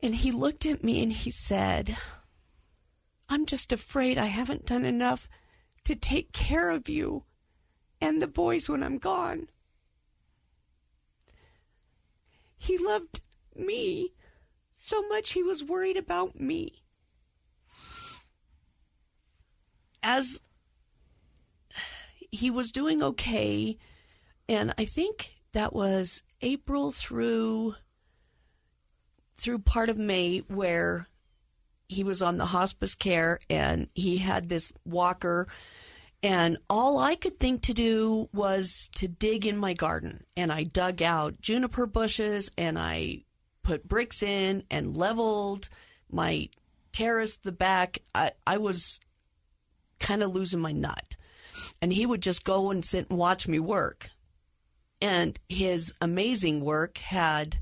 And he looked at me and he said, "I'm just afraid I haven't done enough to take care of you and the boys when I'm gone." He loved me so much he was worried about me. As he was doing okay, and I think that was April through part of May, where he was on the hospice care and he had this walker, and all I could think to do was to dig in my garden. And I dug out juniper bushes and I put bricks in and leveled my terrace, the back. I was kind of losing my nut. And he would just go and sit and watch me work. And his amazing work had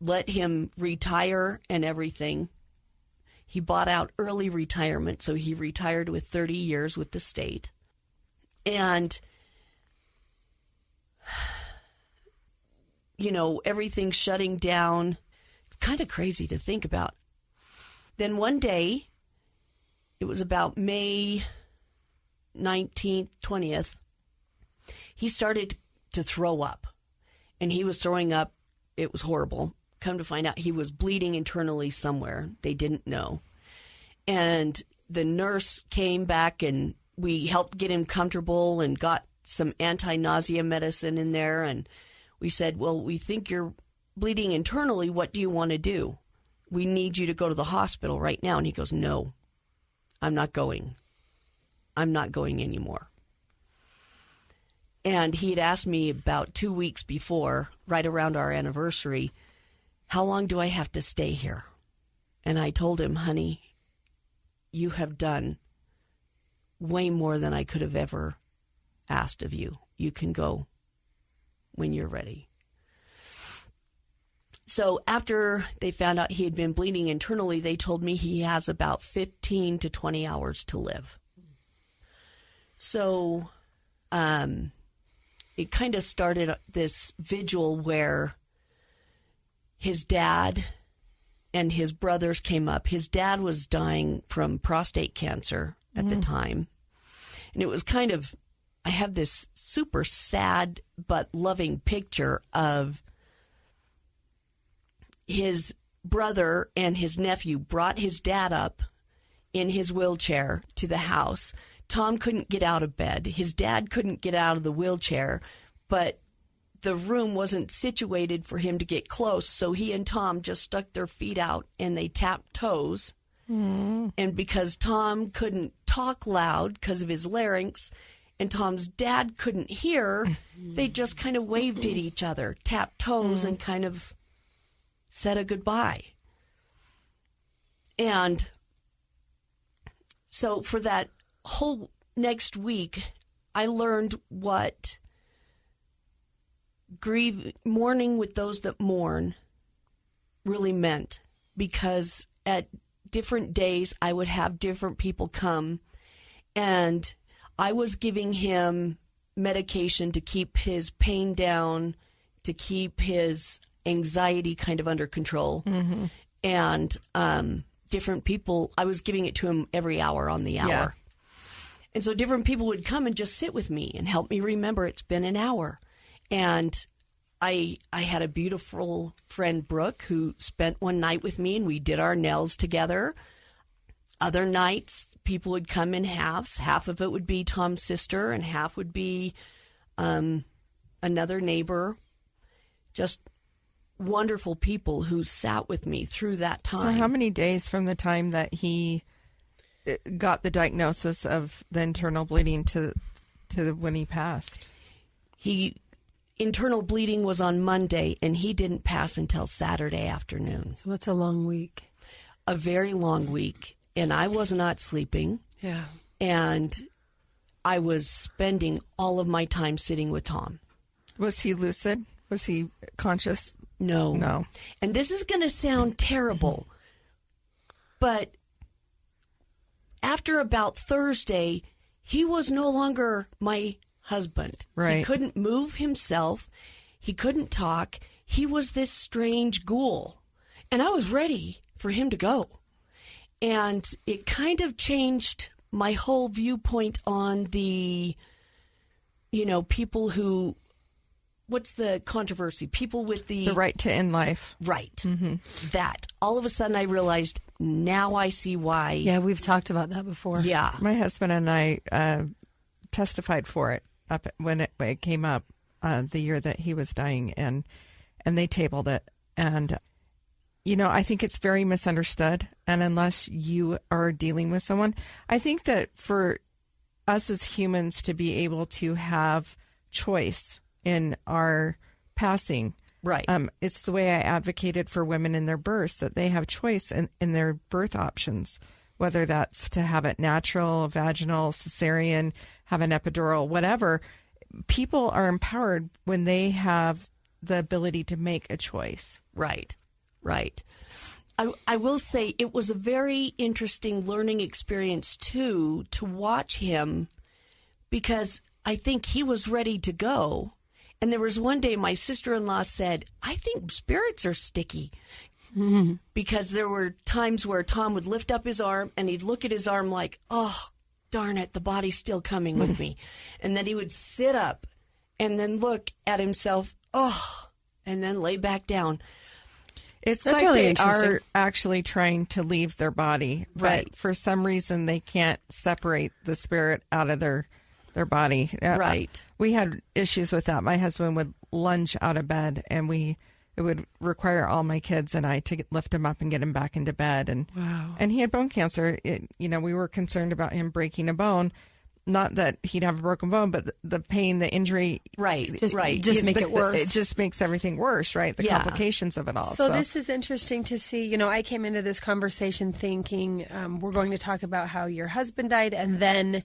let him retire and everything. He bought out early retirement, so he retired with 30 years with the state. And, you know, everything's shutting down. It's kind of crazy to think about. Then one day, it was about May 19th, 20th, he started to throw up. And he was throwing up. It was horrible. Come to find out, he was bleeding internally somewhere. They didn't know. And the nurse came back and we helped get him comfortable and got some anti-nausea medicine in there. And we said, well, we think you're bleeding internally. What do you want to do? We need you to go to the hospital right now. And he goes, no, I'm not going. I'm not going anymore. And he had asked me about 2 weeks before, right around our anniversary, how long do I have to stay here? And I told him, honey, you have done way more than I could have ever asked of you. You can go when you're ready. So after they found out he had been bleeding internally, they told me he has about 15 to 20 hours to live. So it kind of started this vigil where his dad and his brothers came up. His dad was dying from prostate cancer at the time. And it was kind of, I have this super sad but loving picture of his brother and his nephew brought his dad up in his wheelchair to the house. Tom couldn't get out of bed. His dad couldn't get out of the wheelchair, but the room wasn't situated for him to get close, so he and Tom just stuck their feet out and they tapped toes. And because Tom couldn't talk loud because of his larynx and Tom's dad couldn't hear, they just kind of waved at each other, tapped toes, and kind of said a goodbye. And so for that whole next week, I learned what mourning with those that mourn really meant, because at different days I would have different people come and I was giving him medication to keep his pain down, to keep his anxiety kind of under control. And different people, I was giving it to him every hour on the hour. Yeah. And so different people would come and just sit with me and help me remember it's been an hour. And I had a beautiful friend, Brooke, who spent one night with me and we did our nails together. Other nights, people would come in halves. Half of it would be Tom's sister and half would be another neighbor. Just wonderful people who sat with me through that time. So how many days from the time that he got the diagnosis of the internal bleeding to when he passed? Internal bleeding was on Monday, and he didn't pass until Saturday afternoon. So that's a long week. A very long week. And I was not sleeping. Yeah. And I was spending all of my time sitting with Tom. Was he lucid? Was he conscious? No. And this is going to sound terrible, but after about Thursday, he was no longer my husband. Right. He couldn't move himself. He couldn't talk. He was this strange ghoul. And I was ready for him to go. And it kind of changed my whole viewpoint on the, people who, what's the controversy? People with the right to end life. Right. Mm-hmm. That. All of a sudden I realized, now I see why. Yeah, we've talked about that before. Yeah. My husband and I testified for it when it came up. the year that he was dying, and they tabled it. And, I think it's very misunderstood. And unless you are dealing with someone, I think that for us as humans to be able to have choice in our passing, right? It's the way I advocated for women in their births, that they have choice in their birth options, whether that's to have it natural, vaginal, cesarean, have an epidural, whatever. People are empowered when they have the ability to make a choice. Right. I will say it was a very interesting learning experience, too, to watch him, because I think he was ready to go. And there was one day my sister-in-law said, I think spirits are sticky. Mm-hmm. Because there were times where Tom would lift up his arm and he'd look at his arm like, oh, darn it, the body's still coming with me. And then he would sit up and then look at himself, and then lay back down. It's That's like really they are actually trying to leave their body, right? But for some reason, they can't separate the spirit out of their body. Right. We had issues with that. My husband would lunge out of bed, and it would require all my kids and I to lift him up and get him back into bed. And wow. And he had bone cancer. We were concerned about him breaking a bone. Not that he'd have a broken bone, but the pain, the injury, just make it worse. It just makes everything worse, right? The complications of it all. So this is interesting to see. I came into this conversation thinking we're going to talk about how your husband died and then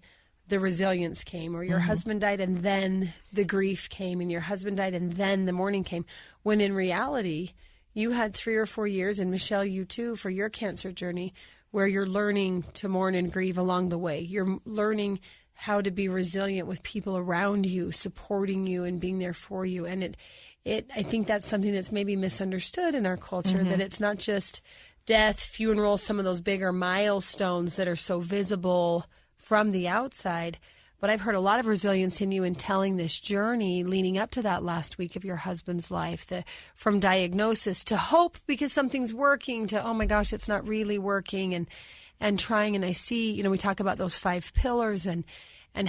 the resilience came, or your husband died and then the grief came, and your husband died and then the mourning came. When in reality, you had 3 or 4 years, and Michelle, you too, for your cancer journey, where you're learning to mourn and grieve along the way. You're learning how to be resilient with people around you, supporting you and being there for you. And I think that's something that's maybe misunderstood in our culture, that it's not just death, funerals, some of those bigger milestones that are so visible from the outside. But I've heard a lot of resilience in you in telling this journey leading up to that last week of your husband's life, from diagnosis to hope because something's working to, oh my gosh, it's not really working, and trying. And I see, we talk about those 5 pillars and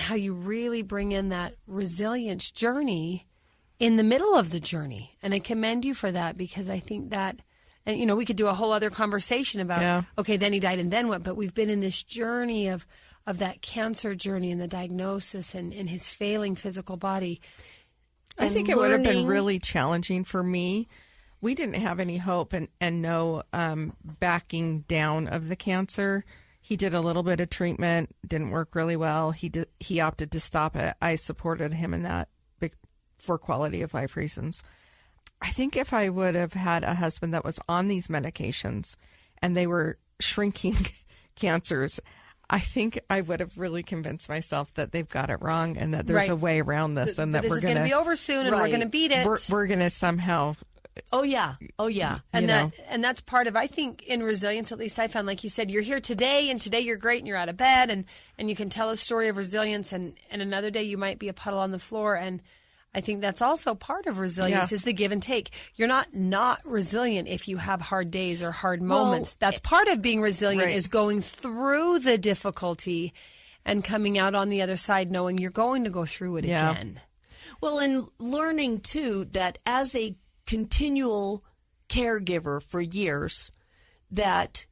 how you really bring in that resilience journey in the middle of the journey. And I commend you for that, because I think that, and we could do a whole other conversation about, okay, then he died and then what? But we've been in this journey of that cancer journey and the diagnosis and his failing physical body. I think it would have been really challenging for me. We didn't have any hope and no backing down of the cancer. He did a little bit of treatment, didn't work really well. He opted to stop it. I supported him in that for quality of life reasons. I think if I would have had a husband that was on these medications and they were shrinking cancers, I think I would have really convinced myself that they've got it wrong and that there's a way around this, and that this we're going to be over soon, and we're going to beat it. We're going to somehow. Oh yeah. And that's part of, I think, in resilience, at least I found, like you said, you're here today, and today you're great and you're out of bed, and you can tell a story of resilience, and another day you might be a puddle on the floor. And I think that's also part of resilience, is the give and take. You're not resilient if you have hard days or hard moments. That's part of being resilient, is going through the difficulty and coming out on the other side knowing you're going to go through it again. Well, and learning, too, that as a continual caregiver for years, that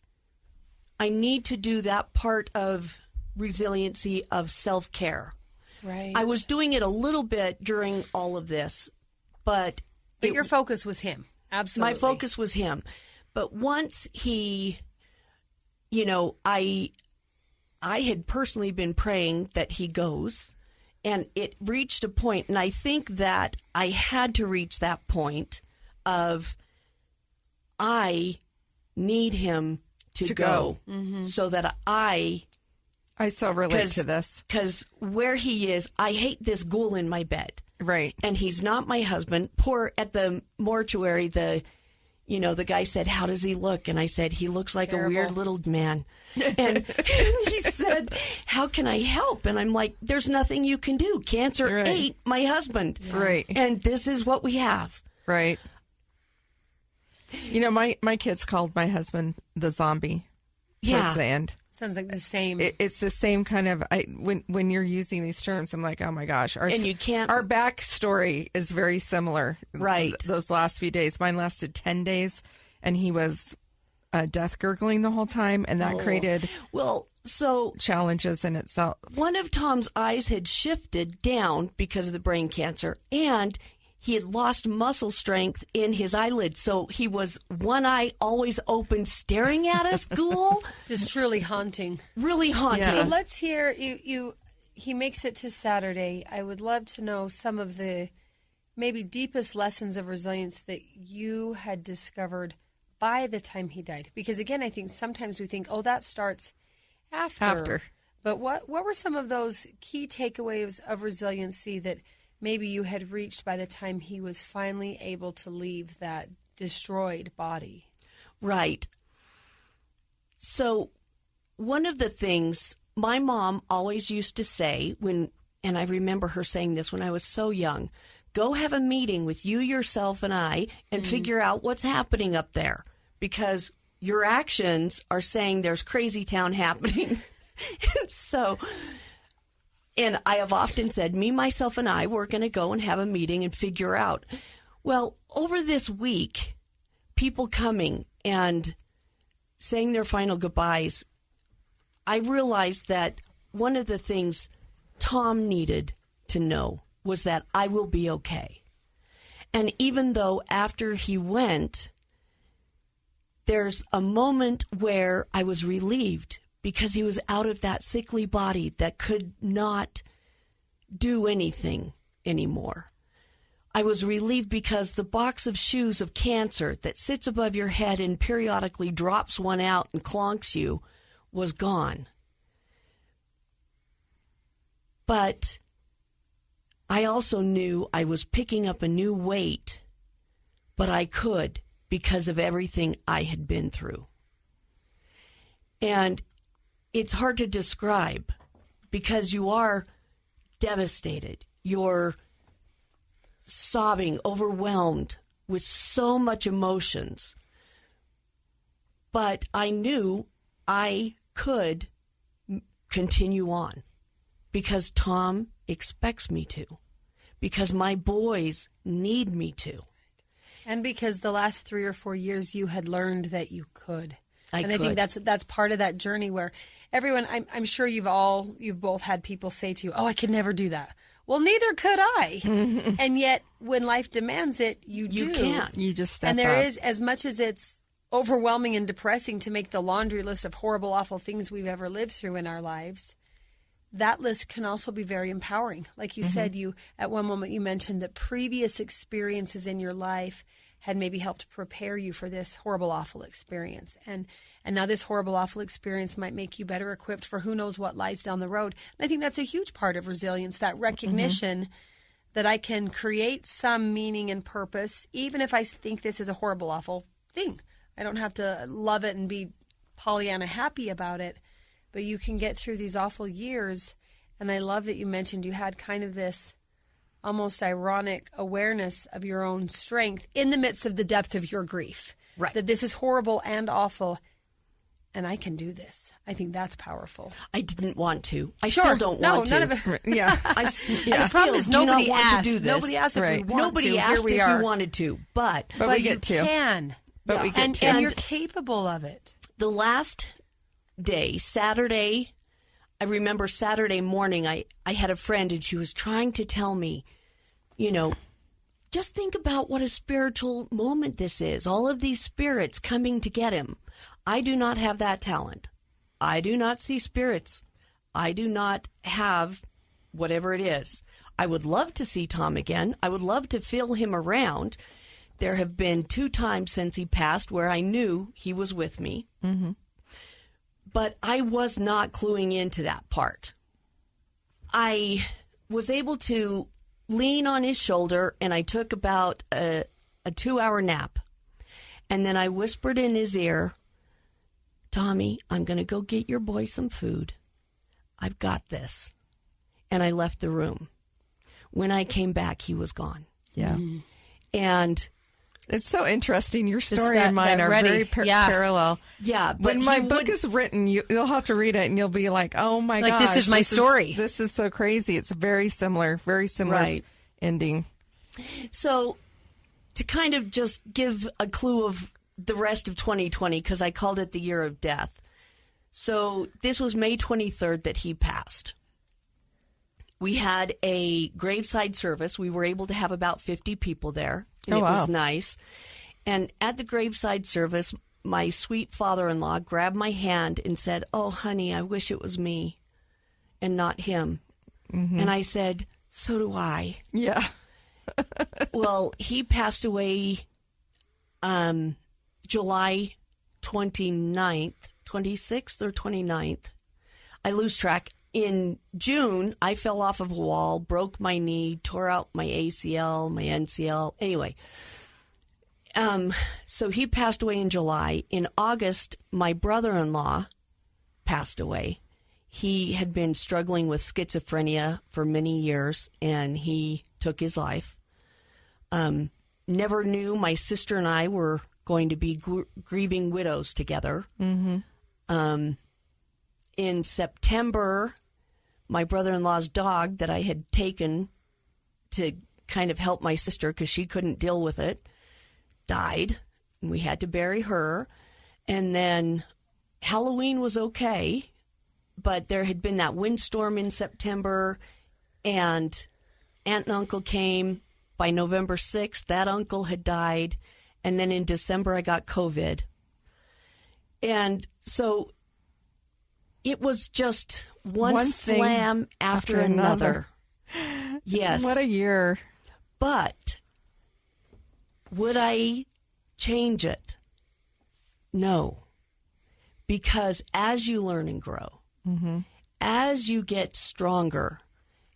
I need to do that part of resiliency of self-care. Right. I was doing it a little bit during all of this, but your focus was him. Absolutely. My focus was him. But once he, I had personally been praying that he goes, and it reached a point, and I think that I had to reach that point of I need him to go. So that I so relate to this. Because where he is, I hate this ghoul in my bed. Right. And he's not my husband. Poor, at the mortuary, the guy said, how does he look? And I said, he looks like a weird little man. And he said, how can I help? And I'm like, there's nothing you can do. Cancer ate my husband. Right. And this is what we have. Right. My kids called my husband the zombie towards the end. Sounds like the same. It's the same kind of, when you're using these terms, I'm like, oh my gosh. Our backstory is very similar. Right. Those last few days. Mine lasted 10 days, and he was death gurgling the whole time, and that created challenges in itself. One of Tom's eyes had shifted down because of the brain cancer, and he had lost muscle strength in his eyelids, so he was one eye always open, staring at us, Ghoul. Just truly haunting. Really haunting. Yeah. So let's hear you. He makes it to Saturday. I would love to know some of the maybe deepest lessons of resilience that you had discovered by the time he died. Because again, I think sometimes we think, oh, that starts after. But what were some of those key takeaways of resiliency that maybe you had reached by the time he was finally able to leave that destroyed body? Right. So one of the things my mom always used to say and I remember her saying this when I was so young, go have a meeting with you, yourself, and I, and figure out what's happening up there, because your actions are saying there's crazy town happening. And I have often said, me, myself, and I, we're going to go and have a meeting and figure out. Well, over this week, people coming and saying their final goodbyes, I realized that one of the things Tom needed to know was that I will be okay. And even though after he went, there's a moment where I was relieved, because he was out of that sickly body that could not do anything anymore. I was relieved because the box of shoes of cancer that sits above your head and periodically drops one out and clonks you was gone. But I also knew I was picking up a new weight, but I could because of everything I had been through. And it's hard to describe because you are devastated. You're sobbing, overwhelmed with so much emotions. But I knew I could continue on because Tom expects me to, because my boys need me to. And because the last 3 or 4 years you had learned that you could. I think that's part of that journey where everyone, I'm sure you've both had people say to you, oh, I could never do that. Well, neither could I. And yet when life demands it, you do. You can't. You just step up. And there is, as much as it's overwhelming and depressing to make the laundry list of horrible, awful things we've ever lived through in our lives, that list can also be very empowering. Like you said, at one moment you mentioned that previous experiences in your life had maybe helped prepare you for this horrible, awful experience. And now this horrible, awful experience might make you better equipped for who knows what lies down the road. And I think that's a huge part of resilience, that recognition that I can create some meaning and purpose, even if I think this is a horrible, awful thing. I don't have to love it and be Pollyanna happy about it, but you can get through these awful years. And I love that you mentioned you had kind of this almost ironic awareness of your own strength in the midst of the depth of your grief. Right. That this is horrible and awful, and I can do this. I think that's powerful. I didn't want to. I still don't want to. None of it. Yeah. I The problem is nobody asked. To do this. Nobody asked if we wanted Nobody to. asked Here we if are. we wanted to, but we you get to. can. But we get to. And you're capable of it. the last day, Saturday, I remember Saturday morning, I had a friend and she was trying to tell me, you know, just think about what a spiritual moment this is. All of these spirits coming to get him. I do not have that talent. I do not see spirits. I do not have whatever it is. I would love to see Tom again. I would love to feel him around. There have been 2 times since he passed where I knew he was with me. Mm-hmm. But I was not cluing into that part. I was able to lean on his shoulder, and I took about a 2-hour nap. And then I whispered in his ear, Tommy, I'm going to go get your boy some food. I've got this. And I left the room. When I came back, he was gone. Yeah. And It's so interesting. Your story and mine are very parallel. Yeah. When my book is written, you'll have to read it and you'll be like, oh my gosh. Like, this is my story. This is so crazy. It's very similar ending. So to kind of just give a clue of the rest of 2020, because I called it the year of death. So this was May 23rd that he passed. We had a graveside service. We were able to have about 50 people there. And it was nice. And at the graveside service, my sweet father-in-law grabbed my hand and said, oh, honey, I wish it was me and not him. Mm-hmm. And I said, so do I. Yeah. Well, he passed away July 29th, 26th or 29th. I lose track. In June, I fell off of a wall, broke my knee, tore out my ACL, my NCL. Anyway, so he passed away in July. In August, my brother-in-law passed away. He had been struggling with schizophrenia for many years, and he took his life. Never knew my sister and I were going to be grieving widows together. Mm-hmm. In September, my brother-in-law's dog that I had taken to kind of help my sister because she couldn't deal with it died, and we had to bury her. And then Halloween was okay, but there had been that windstorm in September, and Aunt and Uncle came. By November 6th, that uncle had died, and then in December I got COVID. And so it was just one slam after another. Yes. What a year. But would I change it? No. Because as you learn and grow, mm-hmm. as you get stronger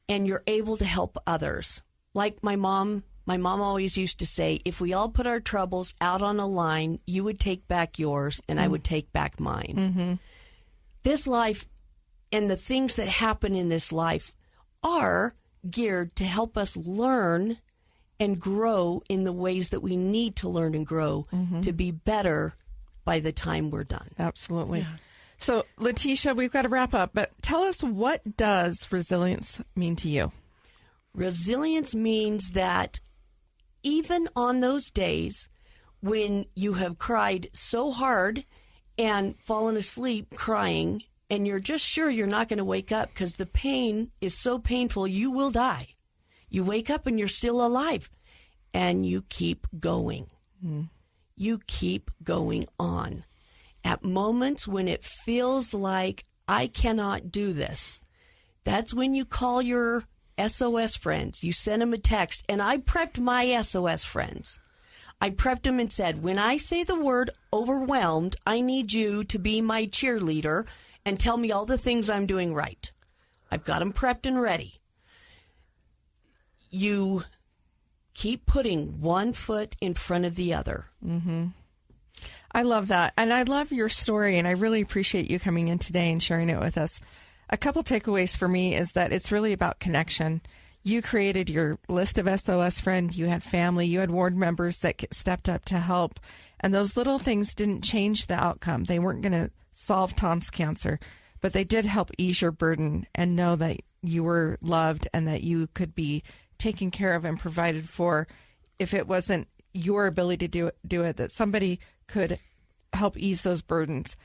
and you're able to help others, like my mom always used to say, if we all put our troubles out on a line, you would take back yours and I would take back mine. Mm-hmm. This life and the things that happen in this life are geared to help us learn and grow in the ways that we need to learn and grow mm-hmm. to be better by the time we're done. Absolutely. Yeah. So, Leticia, we've got to wrap up, but tell us, what does resilience mean to you? Resilience means that even on those days when you have cried so hard and fallen asleep crying, and you're just sure you're not going to wake up because the pain is so painful, you will die. You wake up and you're still alive, and you keep going. Mm. You keep going on. At moments when it feels like I cannot do this, that's when you call your SOS friends. You send them a text, and I prepped my SOS friends. I prepped them and said, when I say the word overwhelmed, I need you to be my cheerleader and tell me all the things I'm doing right. I've got them prepped and ready. You keep putting one foot in front of the other. Mm-hmm. I love that. And I love your story, and I really appreciate you coming in today and sharing it with us. A couple takeaways for me is that it's really about connection. You created your list of SOS friends. You had family. You had ward members that stepped up to help. And those little things didn't change the outcome. They weren't going to solve Tom's cancer, but they did help ease your burden and know that you were loved and that you could be taken care of and provided for. If it wasn't your ability to do it, that somebody could help ease those burdens.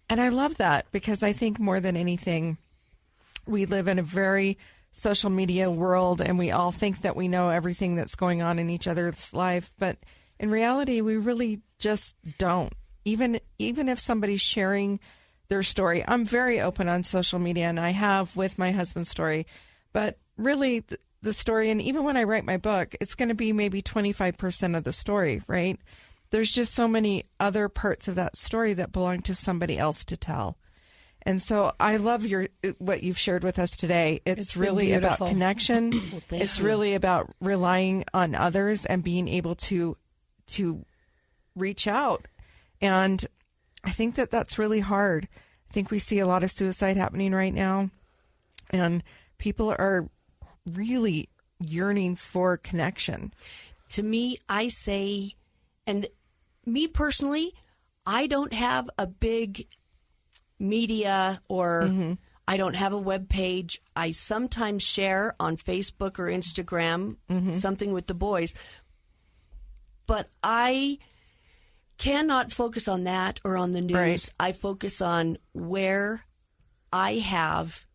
And I love that, because I think more than anything, we live in a very social media world, and we all think that we know everything that's going on in each other's life. But in reality, we really just don't. Even if somebody's sharing their story, I'm very open on social media, and I have with my husband's story. But really, the story, and even when I write my book, it's going to be maybe 25% of the story, right? There's just so many other parts of that story that belong to somebody else to tell. And so I love what you've shared with us today. It's really about connection. It's really about relying on others and being able to reach out. And I think that that's really hard. I think we see a lot of suicide happening right now, and people are really yearning for connection. To me, I say And me personally, I don't have a big media or I don't have a web page. I sometimes share on Facebook or Instagram something with the boys. But I cannot focus on that or on the news. Right. I focus on where I have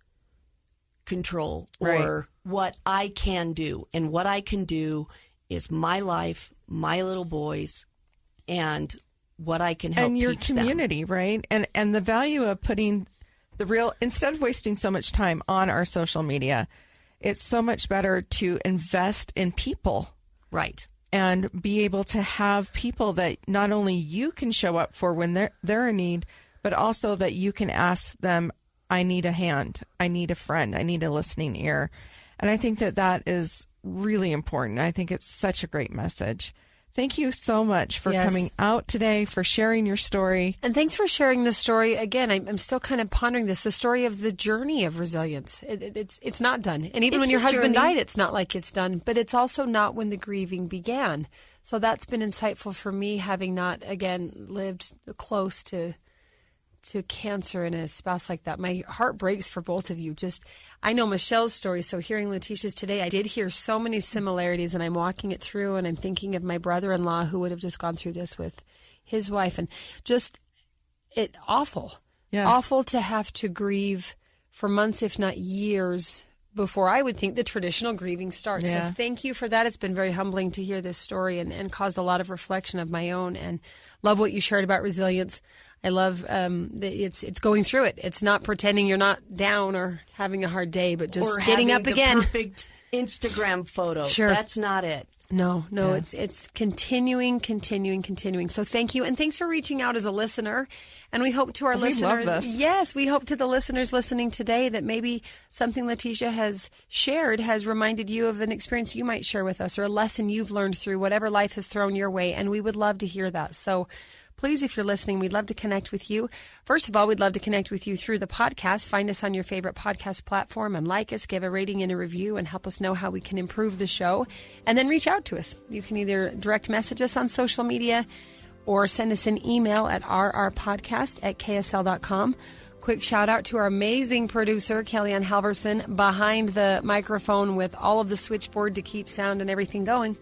control or what I can do. And what I can do is my life, my little boys, and what I can help and your teach community, them. right? And the value of putting the real, instead of wasting so much time on our social media, it's so much better to invest in people. Right. And be able to have people that not only you can show up for when they're in need, but also that you can ask them, I need a hand, I need a friend, I need a listening ear. And I think that is really important. I think it's such a great message. Thank you so much for coming out today, for sharing your story. And thanks for sharing the story. Again, I'm still kind of pondering this, the story of the journey of resilience. It's not done. And even when your husband died, it's not like it's done. But it's also not when the grieving began. So that's been insightful for me, having not, again, lived close to cancer and a spouse like that. My heart breaks for both of you. I know Michelle's story, so hearing Leticia's today, I did hear so many similarities, and I'm walking it through, and I'm thinking of my brother-in-law who would have just gone through this with his wife, and awful. Yeah. Awful to have to grieve for months, if not years, before I would think the traditional grieving starts. Yeah. So thank you for that. It's been very humbling to hear this story and caused a lot of reflection of my own, and love what you shared about resilience. I love it's going through it. It's not pretending you're not down or having a hard day, but just getting up again. Or having the perfect Instagram photo. Sure. That's not it. No, yeah. It's continuing. So thank you, and thanks for reaching out as a listener. And we hope to our listeners, love this. Yes, we hope to the listeners listening today that maybe something Leticia has shared has reminded you of an experience you might share with us, or a lesson you've learned through whatever life has thrown your way. And we would love to hear that. So please, if you're listening, we'd love to connect with you. First of all, we'd love to connect with you through the podcast. Find us on your favorite podcast platform and like us, give a rating and a review, and help us know how we can improve the show. And then reach out to us. You can either direct message us on social media or send us an email at rrpodcast@ksl.com. Quick shout out to our amazing producer, Kellyanne Halverson, behind the microphone with all of the switchboard to keep sound and everything going.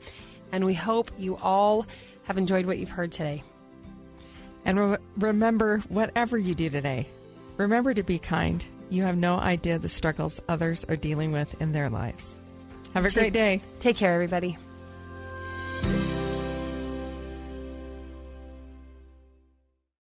And we hope you all have enjoyed what you've heard today. And remember, whatever you do today, remember to be kind. You have no idea the struggles others are dealing with in their lives. Have a great day. Take care, everybody.